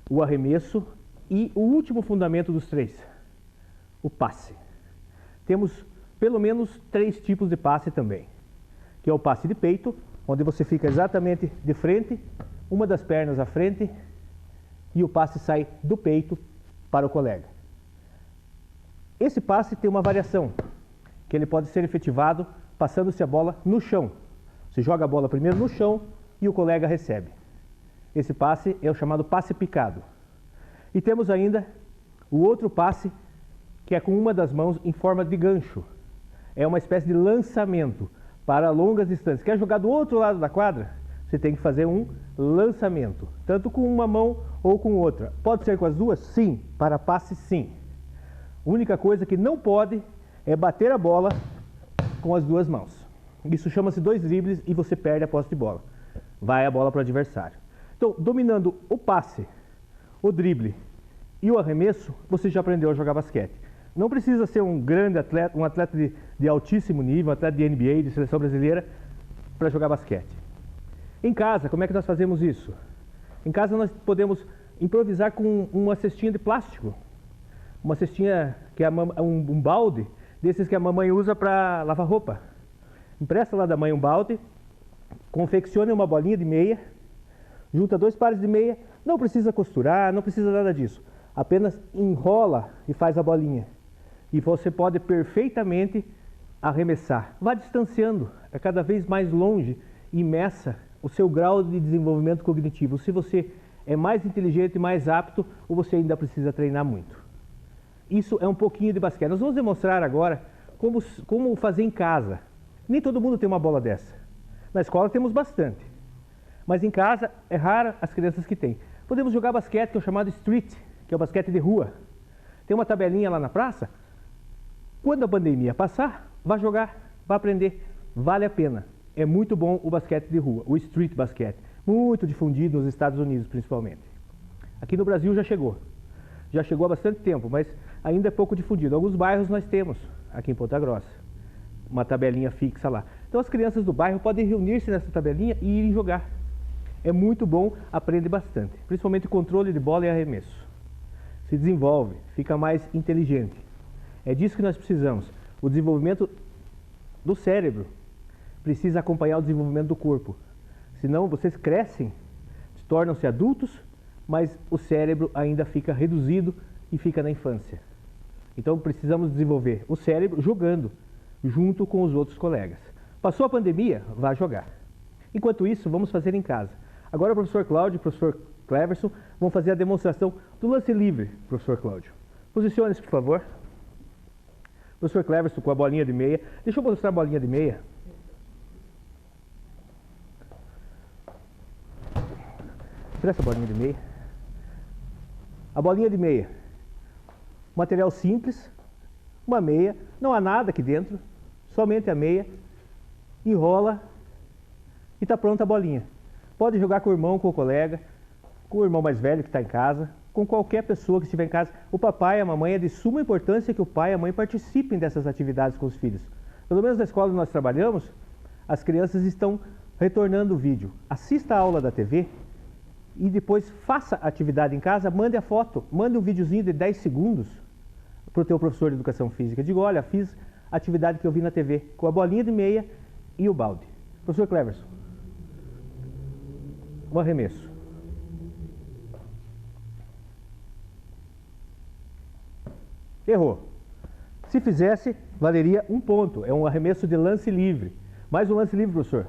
Speaker 7: o arremesso e o último fundamento dos 3, o passe. Temos pelo menos 3 tipos de passe também, que é o passe de peito, onde você fica exatamente de frente, uma das pernas à frente, e o passe sai do peito para o colega. Esse passe tem uma variação, que ele pode ser efetivado passando-se a bola no chão. Você joga a bola primeiro no chão e o colega recebe. Esse passe é o chamado passe picado. E temos ainda o outro passe, que é com uma das mãos em forma de gancho. É uma espécie de lançamento para longas distâncias. Quer jogar do outro lado da quadra? Você tem que fazer um lançamento, tanto com uma mão ou com outra. Pode ser com as duas? Sim. Para passe, sim. A única coisa que não pode é bater a bola com as 2 mãos. Isso chama-se 2 dribles e você perde a posse de bola. Vai a bola para o adversário. Então, dominando o passe, o drible e o arremesso, você já aprendeu a jogar basquete. Não precisa ser um grande atleta, um atleta de altíssimo nível, um atleta de NBA, de seleção brasileira, para jogar basquete. Em casa, como é que nós fazemos isso? Em casa nós podemos improvisar com uma cestinha de plástico. Uma cestinha que é um balde, desses que a mamãe usa para lavar roupa. Empresta lá da mãe um balde, confeccione uma bolinha de meia, junta 2 pares de meia, não precisa costurar, não precisa nada disso. Apenas enrola e faz a bolinha. E você pode perfeitamente arremessar. Vá distanciando, cada vez mais longe e meça o seu grau de desenvolvimento cognitivo. Se você é mais inteligente, mais apto, ou você ainda precisa treinar muito. Isso é um pouquinho de basquete. Nós vamos demonstrar agora como fazer em casa. Nem todo mundo tem uma bola dessa. Na escola temos bastante. Mas em casa é rara as crianças que têm. Podemos jogar basquete, que é o chamado street, que é o basquete de rua. Tem uma tabelinha lá na praça. Quando a pandemia passar, vá jogar, vá aprender. Vale a pena. É muito bom o basquete de rua, o street basquete. Muito difundido nos Estados Unidos, principalmente. Aqui no Brasil já chegou. Já chegou há bastante tempo, mas ainda é pouco difundido. Alguns bairros nós temos, aqui em Ponta Grossa, uma tabelinha fixa lá. Então as crianças do bairro podem reunir-se nessa tabelinha e irem jogar. É muito bom, aprende bastante. Principalmente controle de bola e arremesso. Se desenvolve, fica mais inteligente. É disso que nós precisamos. O desenvolvimento do cérebro precisa acompanhar o desenvolvimento do corpo. Senão vocês crescem, tornam-se adultos, mas o cérebro ainda fica reduzido e fica na infância. Então precisamos desenvolver o cérebro jogando junto com os outros colegas. Passou a pandemia, vá jogar. Enquanto isso, vamos fazer em casa. Agora o professor Cláudio e o professor Cleverson vão fazer a demonstração do lance livre, professor Cláudio. Posicione-se, por favor. Professor Cleverson com a bolinha de meia. Deixa eu mostrar a bolinha de meia. Tira essa bolinha de meia. A bolinha de meia. Material simples, uma meia, não há nada aqui dentro, somente a meia. Enrola e está pronta a bolinha. Pode jogar com o irmão, com o colega, com o irmão mais velho que está em casa. com qualquer pessoa que estiver em casa. O papai e a mamãe, é de suma importância que o pai e a mãe participem dessas atividades com os filhos. Pelo menos na escola onde nós trabalhamos, as crianças estão retornando o vídeo. Assista a aula da TV e depois faça a atividade em casa, mande a foto, mande um videozinho de 10 segundos para o teu professor de educação física. Diga, olha, fiz a atividade que eu vi na TV, com a bolinha de meia e o balde. Professor Cleverson, um arremesso. Errou. Se fizesse, valeria 1 ponto. É um arremesso de lance livre. Mais um lance livre, professor.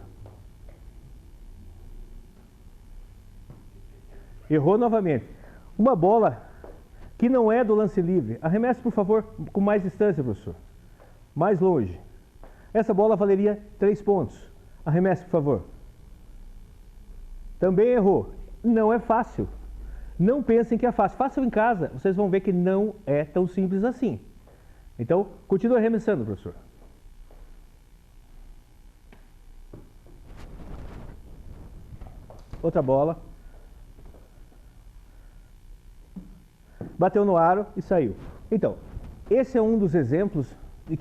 Speaker 7: Errou novamente. Uma bola que não é do lance livre. Arremesse, por favor, com mais distância, professor. Mais longe. Essa bola valeria 3 pontos. Arremesse, por favor. Também errou. Não é fácil. Não pensem que é fácil. Façam em casa. Vocês vão ver que não é tão simples assim. Então, continue arremessando, professor. Outra bola. Bateu no aro e saiu. Então, esse é um dos exemplos de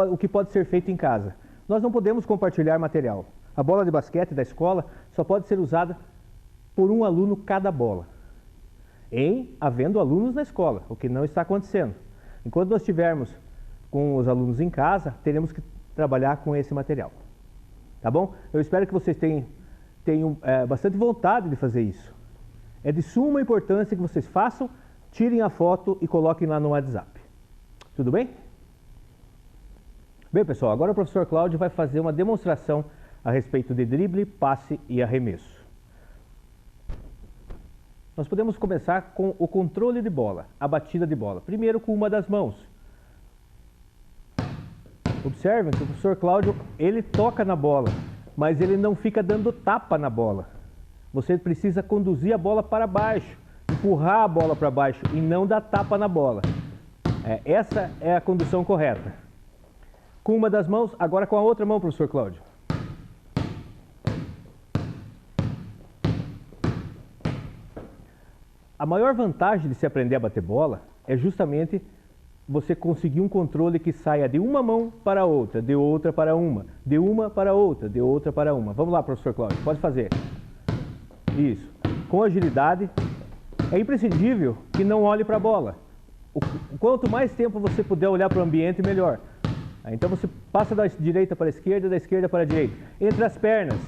Speaker 7: o que pode ser feito em casa. Nós não podemos compartilhar material. A bola de basquete da escola só pode ser usada por um aluno cada bola. Havendo alunos na escola, o que não está acontecendo. Enquanto nós estivermos com os alunos em casa, teremos que trabalhar com esse material. Tá bom? Eu espero que vocês tenham bastante vontade de fazer isso. É de suma importância que vocês façam, tirem a foto e coloquem lá no WhatsApp. Tudo bem? Bem, pessoal, agora o professor Cláudio vai fazer uma demonstração a respeito de drible, passe e arremesso. Nós podemos começar com o controle de bola, a batida de bola. Primeiro com uma das mãos. Observem que o professor Cláudio, ele toca na bola, mas ele não fica dando tapa na bola. Você precisa conduzir a bola para baixo, empurrar a bola para baixo e não dar tapa na bola. Essa é a condução correta. Com uma das mãos, agora com a outra mão, professor Cláudio. A maior vantagem de se aprender a bater bola é justamente você conseguir um controle que saia de uma mão para outra, de outra para uma, de uma para outra, de outra para uma. Vamos lá, professor Cláudio, pode fazer. Isso. Com agilidade, é imprescindível que não olhe para a bola. Quanto mais tempo você puder olhar para o ambiente, melhor. Então você passa da direita para a esquerda, da esquerda para a direita. Entre as pernas.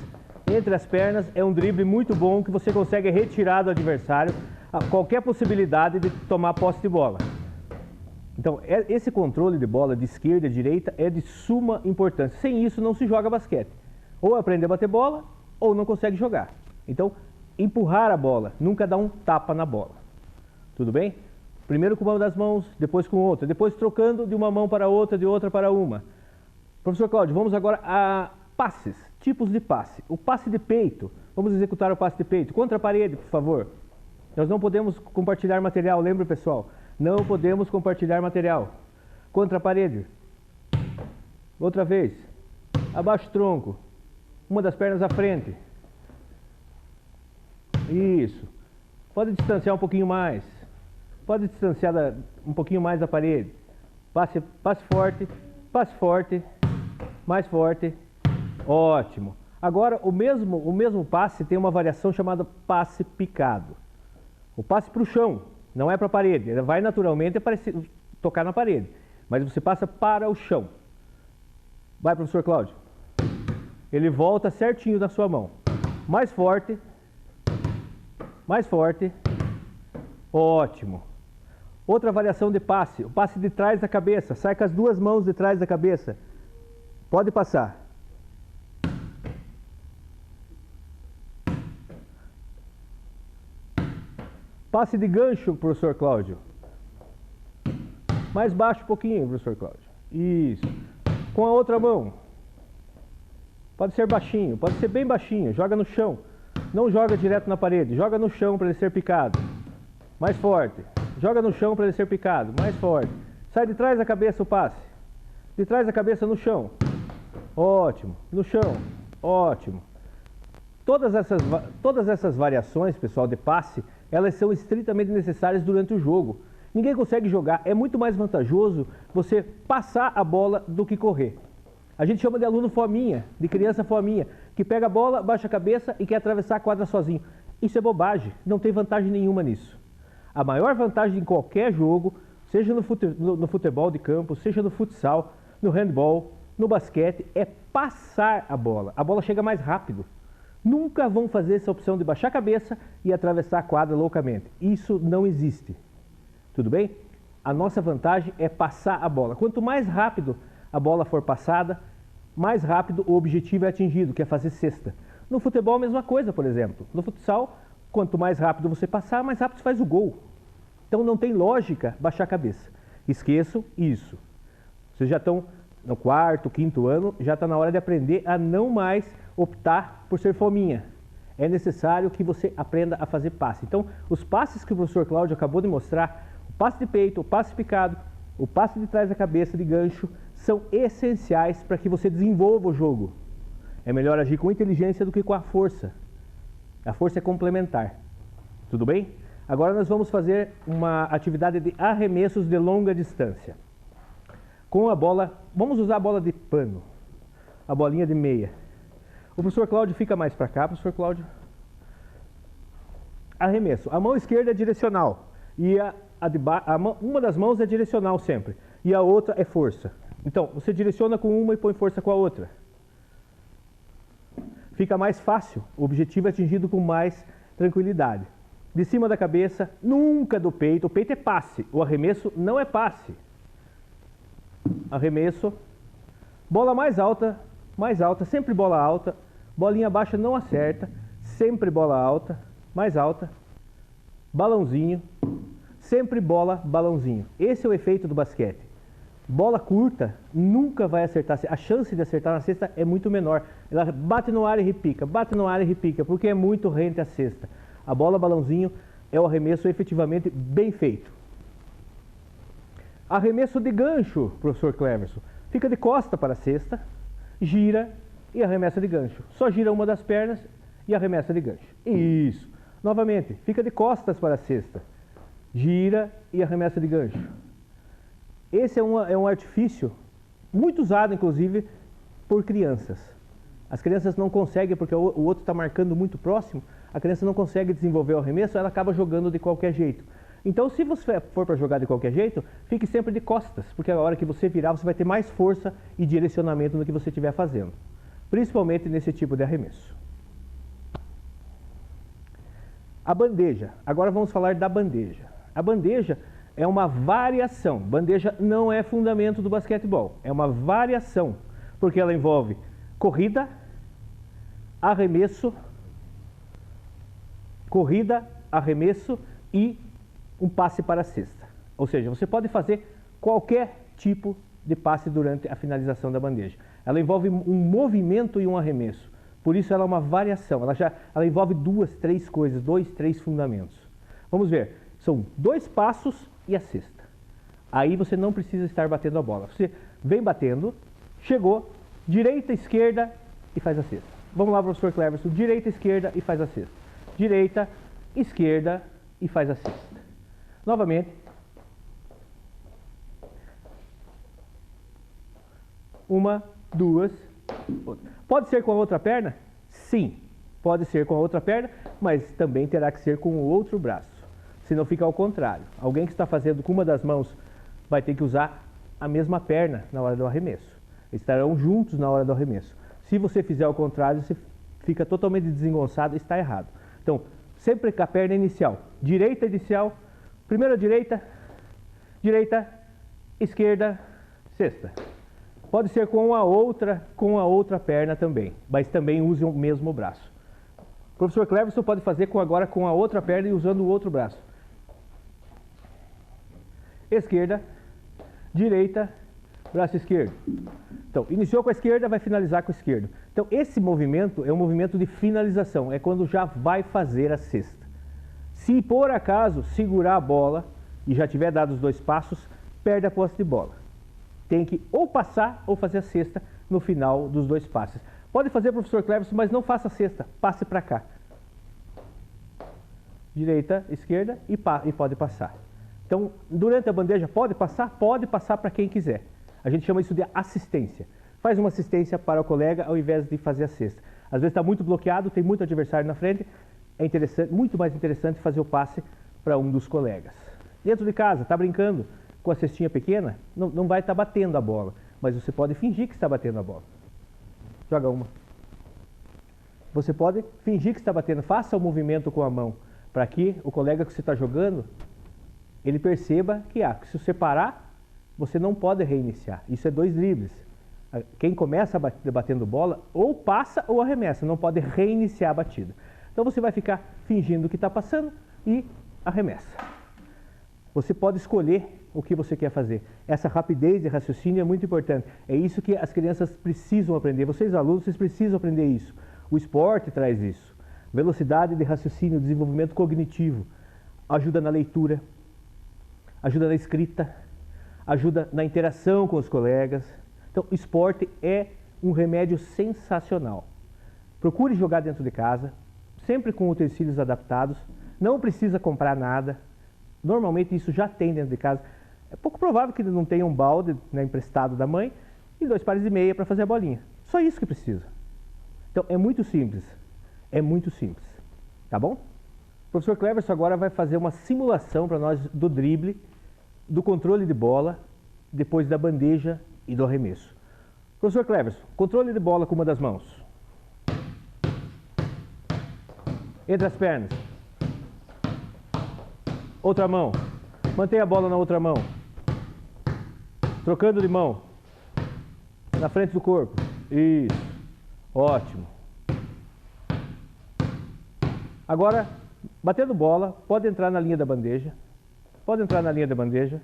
Speaker 7: Entre as pernas é um drible muito bom que você consegue retirar do adversário qualquer possibilidade de tomar posse de bola. Então, esse controle de bola de esquerda e direita é de suma importância. Sem isso, não se joga basquete. Ou aprende a bater bola, ou não consegue jogar. Então, empurrar a bola, nunca dar um tapa na bola. Tudo bem? Primeiro com uma das mãos, depois com outra. Depois trocando de uma mão para outra, de outra para uma. Professor Cláudio, vamos agora a passes, tipos de passe. O passe de peito, vamos executar o passe de peito. Contra a parede, por favor. Nós não podemos compartilhar material, lembra, pessoal? Não podemos compartilhar material. Contra a parede. Outra vez. Abaixo o tronco. Uma das pernas à frente. Isso. Pode distanciar um pouquinho mais. Pode distanciar um pouquinho mais da parede. Passe forte, mais forte. Ótimo. Agora, o mesmo passe tem uma variação chamada passe picado. O passe para o chão, não é para a parede. Ele vai naturalmente tocar na parede, mas você passa para o chão. Vai, professor Cláudio. Ele volta certinho na sua mão. Mais forte. Mais forte. Ótimo. Outra variação de passe, o passe de trás da cabeça. Sai com as duas mãos de trás da cabeça. Pode passar. Passe de gancho, professor Cláudio. Mais baixo um pouquinho, professor Cláudio. Isso. Com a outra mão. Pode ser baixinho, pode ser bem baixinho. Joga no chão. Não joga direto na parede. Joga no chão para ele ser picado. Mais forte. Joga no chão para ele ser picado. Mais forte. Sai de trás da cabeça o passe. De trás da cabeça no chão. Ótimo. No chão. Ótimo. Todas essas variações, pessoal, de passe, elas são estritamente necessárias durante o jogo. Ninguém consegue jogar, é muito mais vantajoso você passar a bola do que correr. A gente chama de aluno fominha, de criança fominha, que pega a bola, baixa a cabeça e quer atravessar a quadra sozinho. Isso é bobagem, não tem vantagem nenhuma nisso. A maior vantagem em qualquer jogo, seja no futebol de campo, seja no futsal, no handball, no basquete, é passar a bola. A bola chega mais rápido. Nunca vão fazer essa opção de baixar a cabeça e atravessar a quadra loucamente. Isso não existe. Tudo bem? A nossa vantagem é passar a bola. Quanto mais rápido a bola for passada, mais rápido o objetivo é atingido, que é fazer cesta. No futebol, a mesma coisa, por exemplo. No futsal, quanto mais rápido você passar, mais rápido você faz o gol. Então não tem lógica baixar a cabeça. Esqueçam isso. Vocês já estão no quarto, quinto ano, já está na hora de aprender a não mais optar por ser fominha. É necessário que você aprenda a fazer passe. Então, os passes que o professor Cláudio acabou de mostrar, o passe de peito, o passe picado, o passe de trás da cabeça de gancho, são essenciais para que você desenvolva o jogo. É melhor agir com inteligência do que com a força. A força é complementar. Tudo bem? Agora nós vamos fazer uma atividade de arremessos de longa distância. Com a bola, vamos usar a bola de pano, a bolinha de meia. O professor Cláudio fica mais para cá, professor Cláudio. Arremesso. A mão esquerda é direcional e uma das mãos é direcional sempre e a outra é força. Então, você direciona com uma e põe força com a outra. Fica mais fácil, o objetivo é atingido com mais tranquilidade. De cima da cabeça, nunca do peito. O peito é passe, o arremesso não é passe. Arremesso, bola mais alta, sempre bola alta, bolinha baixa não acerta, sempre bola alta, mais alta, balãozinho, sempre bola, balãozinho. Esse é o efeito do basquete. Bola curta nunca vai acertar, a chance de acertar na cesta é muito menor. Ela bate no ar e repica, bate no ar e repica, porque é muito rente à cesta. A bola balãozinho é o arremesso efetivamente bem feito. Arremesso de gancho, professor Cleverson. Fica de costa para a cesta, gira e arremessa de gancho. Só gira uma das pernas e arremessa de gancho. Isso. Novamente, fica de costas para a cesta, gira e arremessa de gancho. Esse é um artifício muito usado, inclusive, por crianças. As crianças não conseguem, porque o outro está marcando muito próximo, a criança não consegue desenvolver o arremesso, ela acaba jogando de qualquer jeito. Então, se você for para jogar de qualquer jeito, fique sempre de costas, porque a hora que você virar, você vai ter mais força e direcionamento no que você estiver fazendo. Principalmente nesse tipo de arremesso. A bandeja. Agora vamos falar da bandeja. A bandeja é uma variação. Bandeja não é fundamento do basquetebol. É uma variação, porque ela envolve corrida, arremesso e um passe para a cesta. Ou seja, você pode fazer qualquer tipo de passe durante a finalização da bandeja. Ela envolve um movimento e um arremesso. Por isso ela é uma variação. Ela envolve duas, três coisas, dois, três fundamentos. Vamos ver. São 2 passos e a cesta. Aí você não precisa estar batendo a bola. Você vem batendo, chegou, direita, esquerda e faz a cesta. Vamos lá, professor Cleverson. Direita, esquerda e faz a cesta. Direita, esquerda e faz a cesta. Novamente. Uma, duas. Outra. Pode ser com a outra perna? Sim, pode ser com a outra perna, mas também terá que ser com o outro braço. Senão fica ao contrário. Alguém que está fazendo com uma das mãos vai ter que usar a mesma perna na hora do arremesso. Estarão juntos na hora do arremesso. Se você fizer ao contrário, você fica totalmente desengonçado e está errado. Então, sempre com a perna inicial. Direita inicial, primeira direita, esquerda, cesta. Pode ser com a outra perna também, mas também use o mesmo braço. O professor Cleverson pode fazer agora com a outra perna e usando o outro braço. Esquerda, direita, braço esquerdo. Então, iniciou com a esquerda, vai finalizar com a esquerda. Então, esse movimento é um movimento de finalização, é quando já vai fazer a cesta. Se por acaso segurar a bola e já tiver dado os 2 passos, perde a posse de bola. Tem que ou passar ou fazer a cesta no final dos 2 passes. Pode fazer, professor Cleverson, mas não faça a cesta, passe para cá. direita, esquerda e pode passar. Então, durante a bandeja, pode passar para quem quiser. A gente chama isso de assistência. Faz uma assistência para o colega ao invés de fazer a cesta. Às vezes está muito bloqueado, tem muito adversário na frente, é interessante, muito mais interessante fazer o passe para um dos colegas. Dentro de casa, está brincando com a cestinha pequena, não vai estar batendo a bola, mas você pode fingir que está batendo a bola. Joga uma. Você pode fingir que está batendo, faça o movimento com a mão, para que o colega que você está jogando, ele perceba que se você parar, você não pode reiniciar. Isso é 2 dribles. Quem começa batendo bola, ou passa ou arremessa, não pode reiniciar a batida. Então você vai ficar fingindo que está passando e arremessa. Você pode escolher o que você quer fazer. Essa rapidez de raciocínio é muito importante. É isso que as crianças precisam aprender. Vocês alunos, vocês precisam aprender isso. O esporte traz isso. Velocidade de raciocínio, desenvolvimento cognitivo. Ajuda na leitura, ajuda na escrita, ajuda na interação com os colegas. Então, esporte é um remédio sensacional. Procure jogar dentro de casa, sempre com utensílios adaptados. Não precisa comprar nada. Normalmente isso já tem dentro de casa. É pouco provável que não tenha um balde, né, emprestado da mãe e 2 pares de meia para fazer a bolinha. Só isso que precisa. Então, é muito simples. É muito simples. Tá bom? O professor Cleverson agora vai fazer uma simulação para nós do drible, do controle de bola, depois da bandeja e do arremesso. Professor Cleverson, controle de bola com uma das mãos. Entre as pernas. Outra mão. Mantenha a bola na outra mão. Trocando de mão. Na frente do corpo. Isso. Ótimo. Agora, batendo bola, pode entrar na linha da bandeja. Pode entrar na linha da bandeja.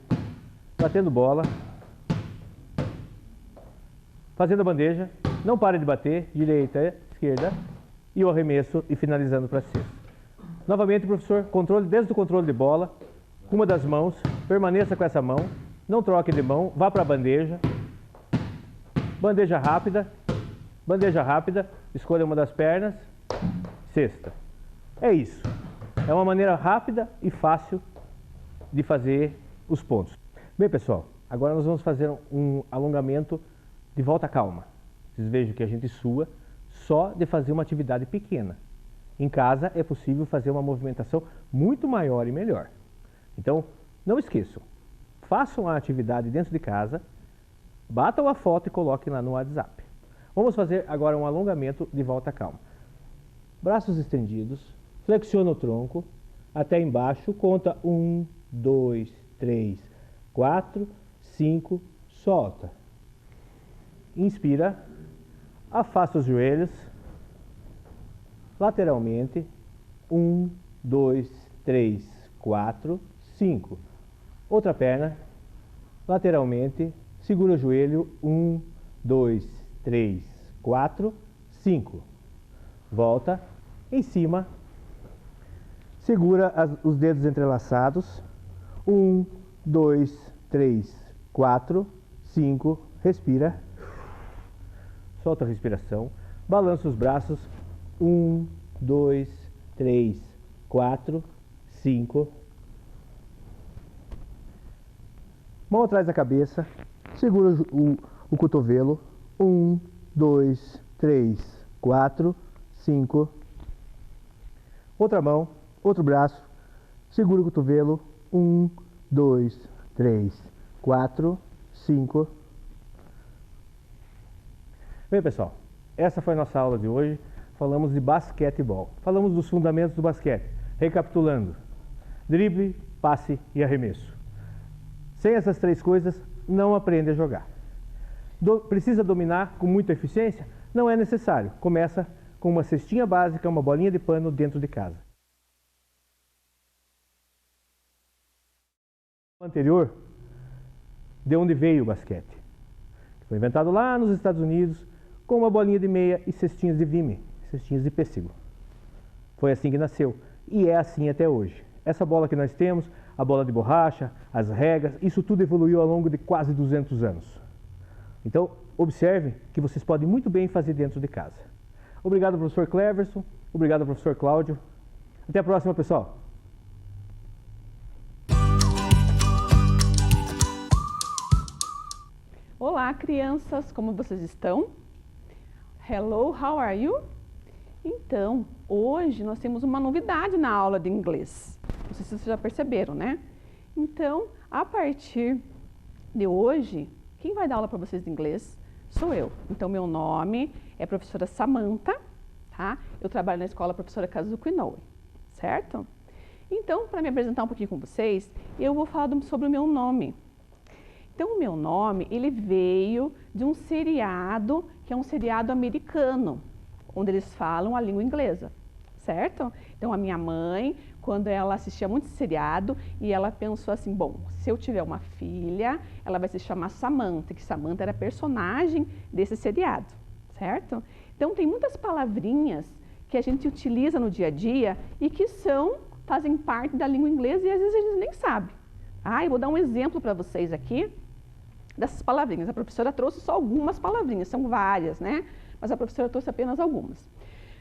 Speaker 7: Batendo bola. Fazendo a bandeja. Não pare de bater. Direita, esquerda. E o arremesso e finalizando para a cesta. Novamente, professor, desde o controle de bola, com uma das mãos, permaneça com essa mão, não troque de mão, vá para a bandeja. Bandeja rápida, escolha uma das pernas, cesta. É isso. É uma maneira rápida e fácil de fazer os pontos. Bem, pessoal, agora nós vamos fazer um alongamento de volta calma. Vocês vejam que a gente sua só de fazer uma atividade pequena. Em casa é possível fazer uma movimentação muito maior e melhor. Então, não esqueçam, façam a atividade dentro de casa, batam a foto e coloquem lá no WhatsApp. Vamos fazer agora um alongamento de volta calma. Braços estendidos, flexiona o tronco até embaixo, conta 1, 2, 3, 4, 5, solta. Inspira, afasta os joelhos, lateralmente, 1, 2, 3, 4, 5. Outra perna, lateralmente, segura o joelho, 1, 2, 3, 4, 5. Volta, em cima, segura os dedos entrelaçados, 1, 2, 3, 4, 5, respira, solta a respiração, balança os braços, 1, 2, 3, 4, 5. Mão atrás da cabeça, segura o cotovelo, 1, 2, 3, 4, 5. Outra mão, outro braço, segura o cotovelo, 1, 2, 3, 4, 5. Bem, pessoal, essa foi a nossa aula de hoje. Falamos de basquetebol. Falamos dos fundamentos do basquete. Recapitulando: drible, passe e arremesso. Sem essas 3 coisas, não aprende a jogar. Precisa dominar com muita eficiência? Não é necessário. Começa com uma cestinha básica, uma bolinha de pano dentro de casa. O anterior, de onde veio o basquete? Foi inventado lá nos Estados Unidos com uma bolinha de meia e cestinhas de vime, cestinhas de pêssego. Foi assim que nasceu e é assim até hoje. Essa bola que nós temos, a bola de borracha, as regas, isso tudo evoluiu ao longo de quase 200 anos. Então, observem que vocês podem muito bem fazer dentro de casa. Obrigado, professor Cleverson. Obrigado, professor Cláudio. Até a próxima, pessoal.
Speaker 8: Olá, crianças, como vocês estão? Hello, how are you? Então, hoje nós temos uma novidade na aula de inglês. Não sei se vocês já perceberam, né? Então, a partir de hoje, quem vai dar aula para vocês de inglês sou eu. Então, meu nome é professora Samantha, tá? Eu trabalho na escola professora Kazuko Inoue, certo? Então, para me apresentar um pouquinho com vocês, eu vou falar sobre o meu nome. Então, o meu nome, ele veio de um seriado, que é um seriado americano, onde eles falam a língua inglesa, certo? Então, a minha mãe, quando ela assistia muito esse seriado, e ela pensou assim, bom, se eu tiver uma filha, ela vai se chamar Samantha, que Samantha era personagem desse seriado, certo? Então, tem muitas palavrinhas que a gente utiliza no dia a dia e que fazem parte da língua inglesa e às vezes a gente nem sabe. Eu vou dar um exemplo para vocês aqui dessas palavrinhas. A professora trouxe só algumas palavrinhas, são várias, né? Mas a professora trouxe apenas algumas.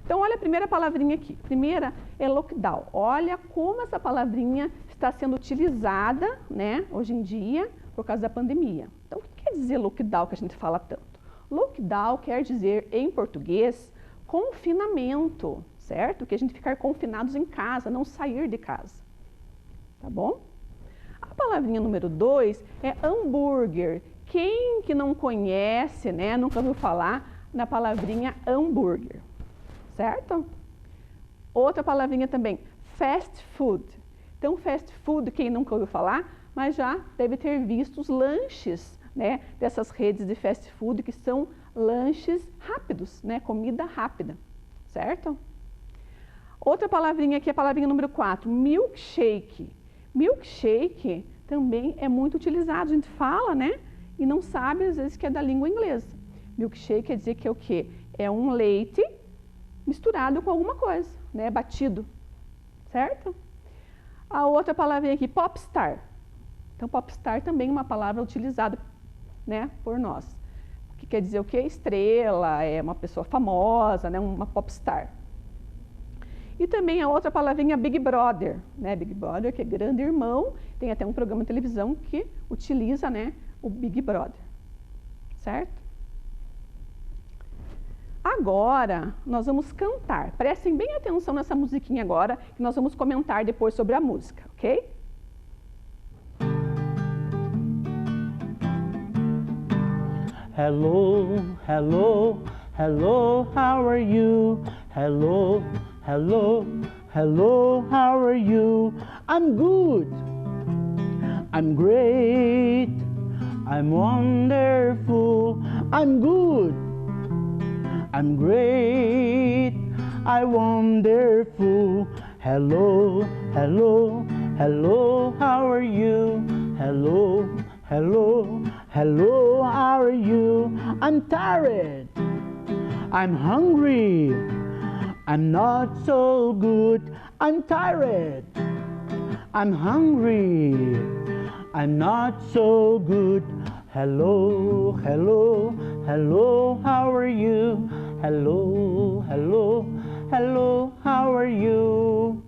Speaker 8: Então, olha a primeira palavrinha aqui. A primeira é lockdown. Olha como essa palavrinha está sendo utilizada, né, hoje em dia, por causa da pandemia. Então, o que quer dizer lockdown que a gente fala tanto? Lockdown quer dizer, em português, confinamento, certo? Que a gente ficar confinados em casa, não sair de casa, tá bom? A palavrinha número 2 é hambúrguer. Quem que não conhece, né, nunca ouviu falar na palavrinha hambúrguer, certo? Outra palavrinha também, fast food. Então, fast food, quem nunca ouviu falar, mas já deve ter visto os lanches, né, dessas redes de fast food, que são lanches rápidos, né, comida rápida, certo? Outra palavrinha aqui é a palavrinha número 4, milkshake. Milkshake também é muito utilizado, a gente fala, né, e não sabe às vezes que é da língua inglesa. Milkshake quer dizer que é o quê? É um leite misturado com alguma coisa, né, batido, certo? A outra palavrinha aqui, popstar. Então, popstar também é uma palavra utilizada, né, por nós. Que quer dizer o quê? Estrela, é uma pessoa famosa, né, uma popstar. E também a outra palavrinha, Big Brother, né, Big Brother, que é grande irmão, tem até um programa de televisão que utiliza, né, o Big Brother, certo? Agora, nós vamos cantar. Prestem bem atenção nessa musiquinha agora, que nós vamos comentar depois sobre a música, ok?
Speaker 9: Hello, hello, hello, how are you? Hello, hello, hello, how are you? I'm good, I'm great, I'm wonderful, I'm good, I'm great, I'm wonderful. Hello, hello, hello, how are you? Hello, hello, hello, how are you? I'm tired, I'm hungry, I'm not so good. I'm tired, I'm hungry, I'm not so good. Hello, hello, hello, how are you? Hello, hello, hello, how are you?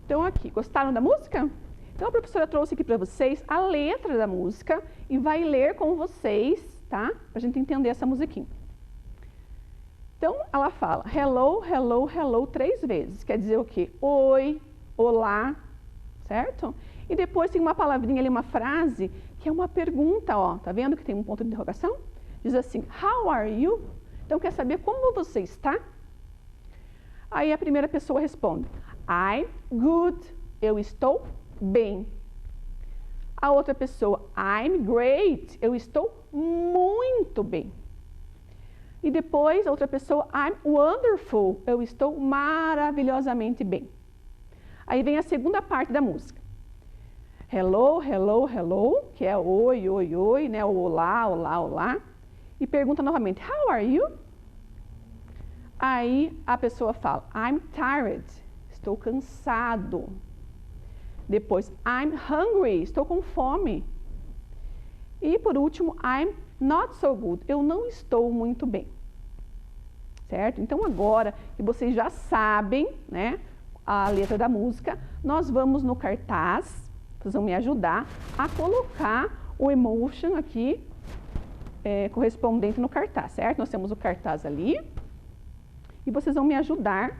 Speaker 8: Então aqui, gostaram da música? Então a professora trouxe aqui para vocês a letra da música e vai ler com vocês, tá? Pra gente entender essa musiquinha. Então ela fala hello, hello, hello 3 vezes. Quer dizer o quê? Oi, olá, certo? E depois tem uma palavrinha ali, uma frase, que é uma pergunta, ó. Tá vendo que tem um ponto de interrogação? Diz assim, how are you? Então quer saber como você está? Aí a primeira pessoa responde, I'm good, eu estou bem. A outra pessoa, I'm great, eu estou muito bem. E depois a outra pessoa, I'm wonderful, eu estou maravilhosamente bem. Aí vem a segunda parte da música. Hello, hello, hello, que é oi, oi, oi, né? Olá, olá, olá. E pergunta novamente, how are you? Aí a pessoa fala, I'm tired, estou cansado. Depois, I'm hungry, estou com fome. E por último, I'm not so good, eu não estou muito bem. Certo? Então agora que vocês já sabem, né, a letra da música, nós vamos no cartaz Vocês vão me ajudar a colocar o emotion aqui correspondente no cartaz, certo? Nós temos o cartaz ali e vocês vão me ajudar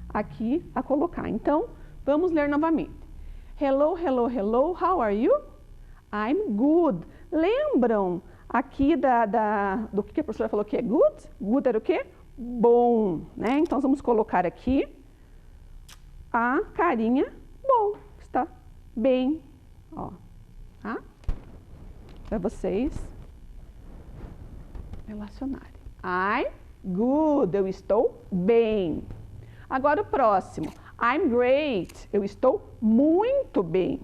Speaker 8: aqui a colocar. Então, vamos ler novamente. Hello, hello, hello, how are you? I'm good. Lembram aqui do que a professora falou que é good? Good era o quê? Bom, né? Então, vamos colocar aqui a carinha bom, está bem, ó, tá? Para vocês relacionarem. I'm good, eu estou bem. Agora o próximo. I'm great, eu estou muito bem.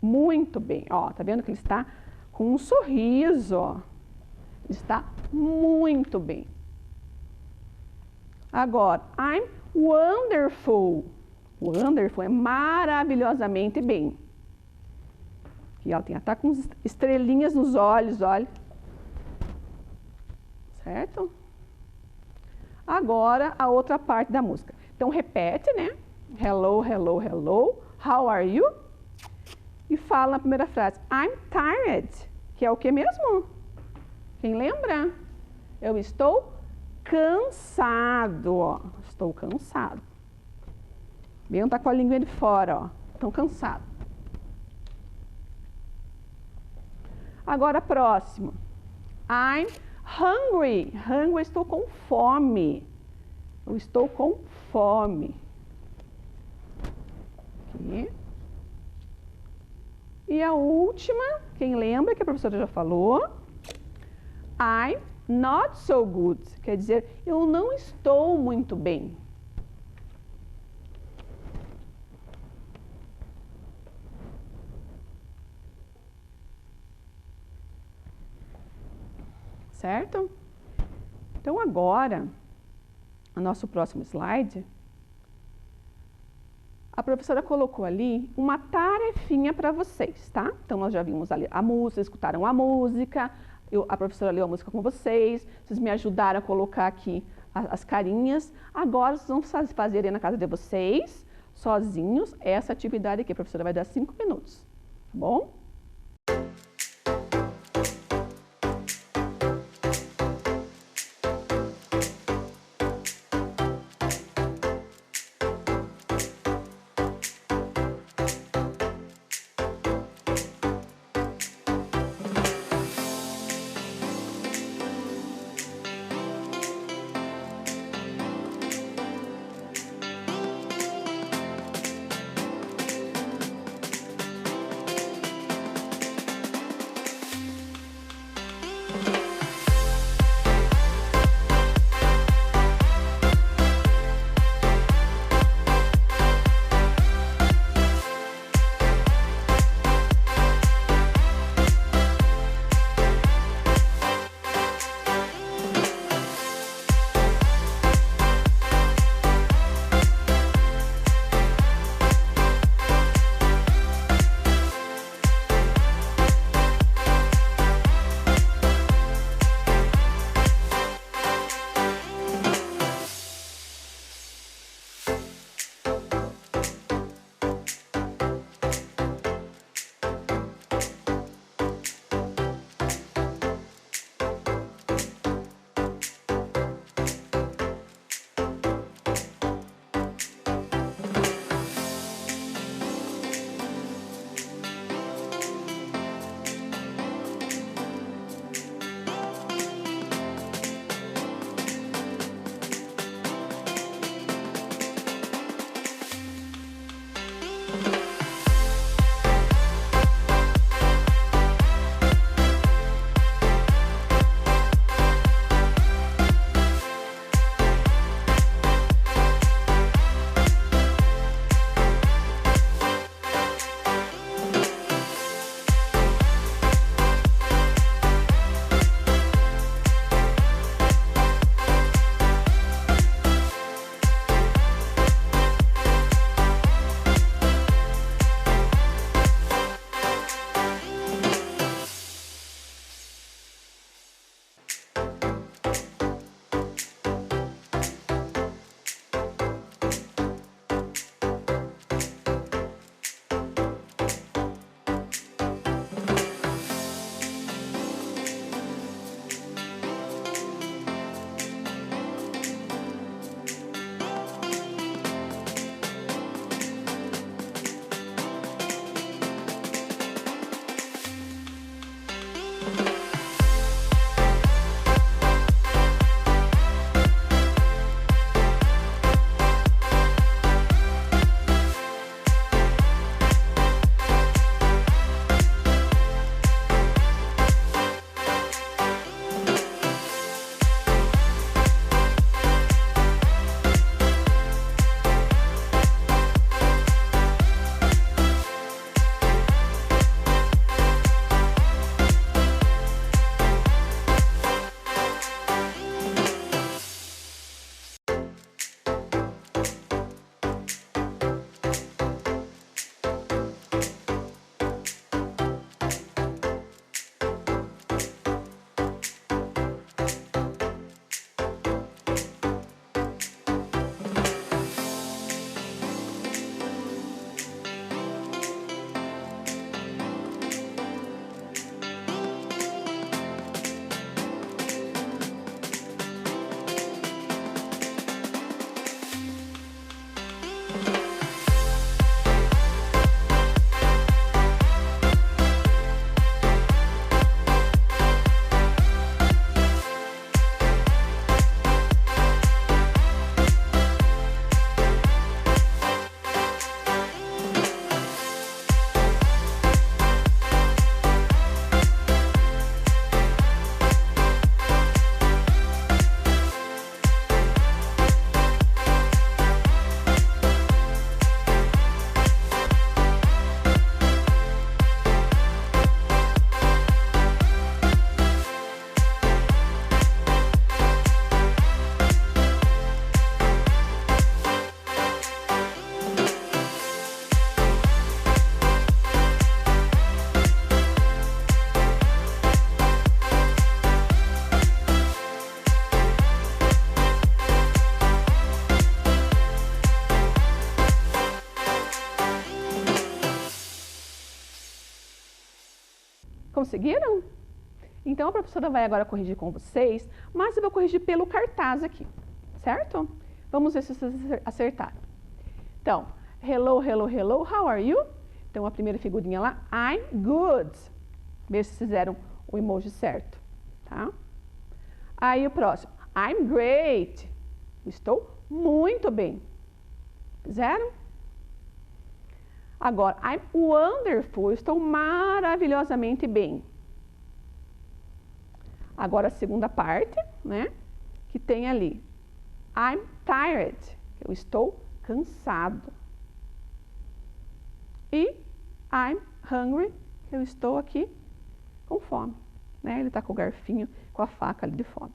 Speaker 8: Muito bem. Ó, tá vendo que ele está com um sorriso, ó. Ele está muito bem. Agora, I'm wonderful. Wonderful é maravilhosamente bem. Aqui, ó, tem até com estrelinhas nos olhos, olha. Certo? Agora, a outra parte da música. Então, repete, né? Hello, hello, hello. How are you? E fala na primeira frase. I'm tired. Que é o que mesmo? Quem lembra? Eu estou cansado, ó. Estou cansado. Bem, tá com a língua de fora, ó. Estão cansado. Agora, próximo. I'm hungry. Hungry, estou com fome. Eu estou com fome. Aqui. E a última, quem lembra que a professora já falou? I'm not so good. Quer dizer, eu não estou muito bem. Certo? Então, agora, no nosso próximo slide, a professora colocou ali uma tarefinha para vocês, tá? Então, nós já vimos ali a música, escutaram a música, a professora leu a música com vocês me ajudaram a colocar aqui as carinhas. Agora, vocês vão fazer aí na casa de vocês, sozinhos, essa atividade aqui. A professora vai dar 5 minutos, tá bom? Conseguiram? Então, a professora vai agora corrigir com vocês, mas eu vou corrigir pelo cartaz aqui, certo? Vamos ver se vocês acertaram. Então, hello, hello, hello, how are you? Então, a primeira figurinha lá, I'm good. Veja se fizeram o emoji certo, tá? Aí o próximo, I'm great. Estou muito bem. Fizeram? Agora, I'm wonderful. Estou maravilhosamente bem. Agora a segunda parte, né? Que tem ali, I'm tired. Eu estou cansado. E I'm hungry. Eu estou aqui com fome, né? Ele está com o garfinho, com a faca ali de fome.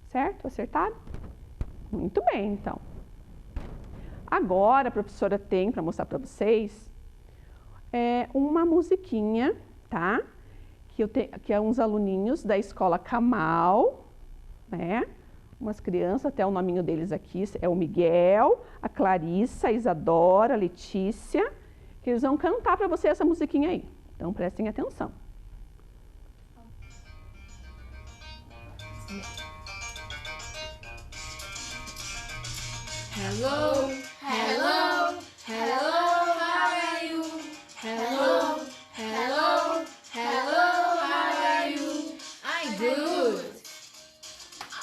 Speaker 8: Certo? Acertaram? Muito bem, então. Agora a professora tem para mostrar para vocês uma musiquinha, tá? Que é uns aluninhos da escola Camal, né? Umas crianças, até o nominho deles aqui é o Miguel, a Clarissa, a Isadora, a Letícia, que eles vão cantar para você essa musiquinha aí. Então prestem atenção.
Speaker 10: Hello, hello, hello, how are you? Hello, hello, hello, how are you? I'm good.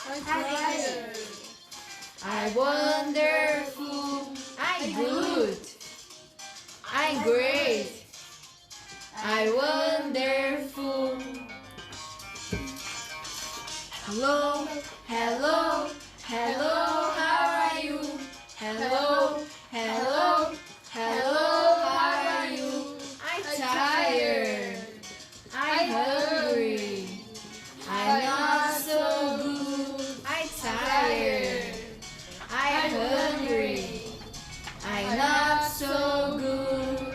Speaker 10: I'm tired. I'm wonderful. I'm good. I'm great. I'm wonderful. Hello, hello, hello, how are you? Hello, hello, hello, how are you? I'm tired. I'm hungry. I'm not so good. I'm tired. I'm hungry. I'm not so good.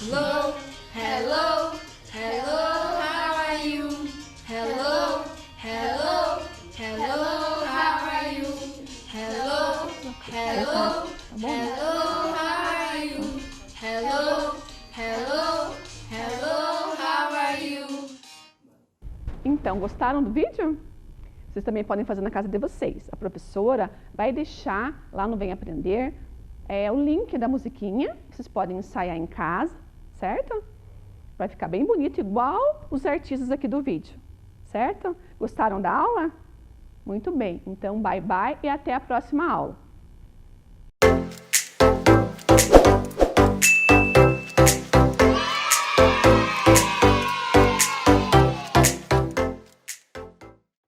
Speaker 10: Hello, hello, hello, how are you? Hello, hello, hello, how are you? Hello, hello, hello, how are you? Hello, hello, hello, how are you?
Speaker 8: Então, gostaram do vídeo? Vocês também podem fazer na casa de vocês. A professora vai deixar lá no Vem Aprender o link da musiquinha. Vocês podem ensaiar em casa, certo? Vai ficar bem bonito, igual os artistas aqui do vídeo, certo? Gostaram da aula? Muito bem. Então, bye bye e até a próxima aula.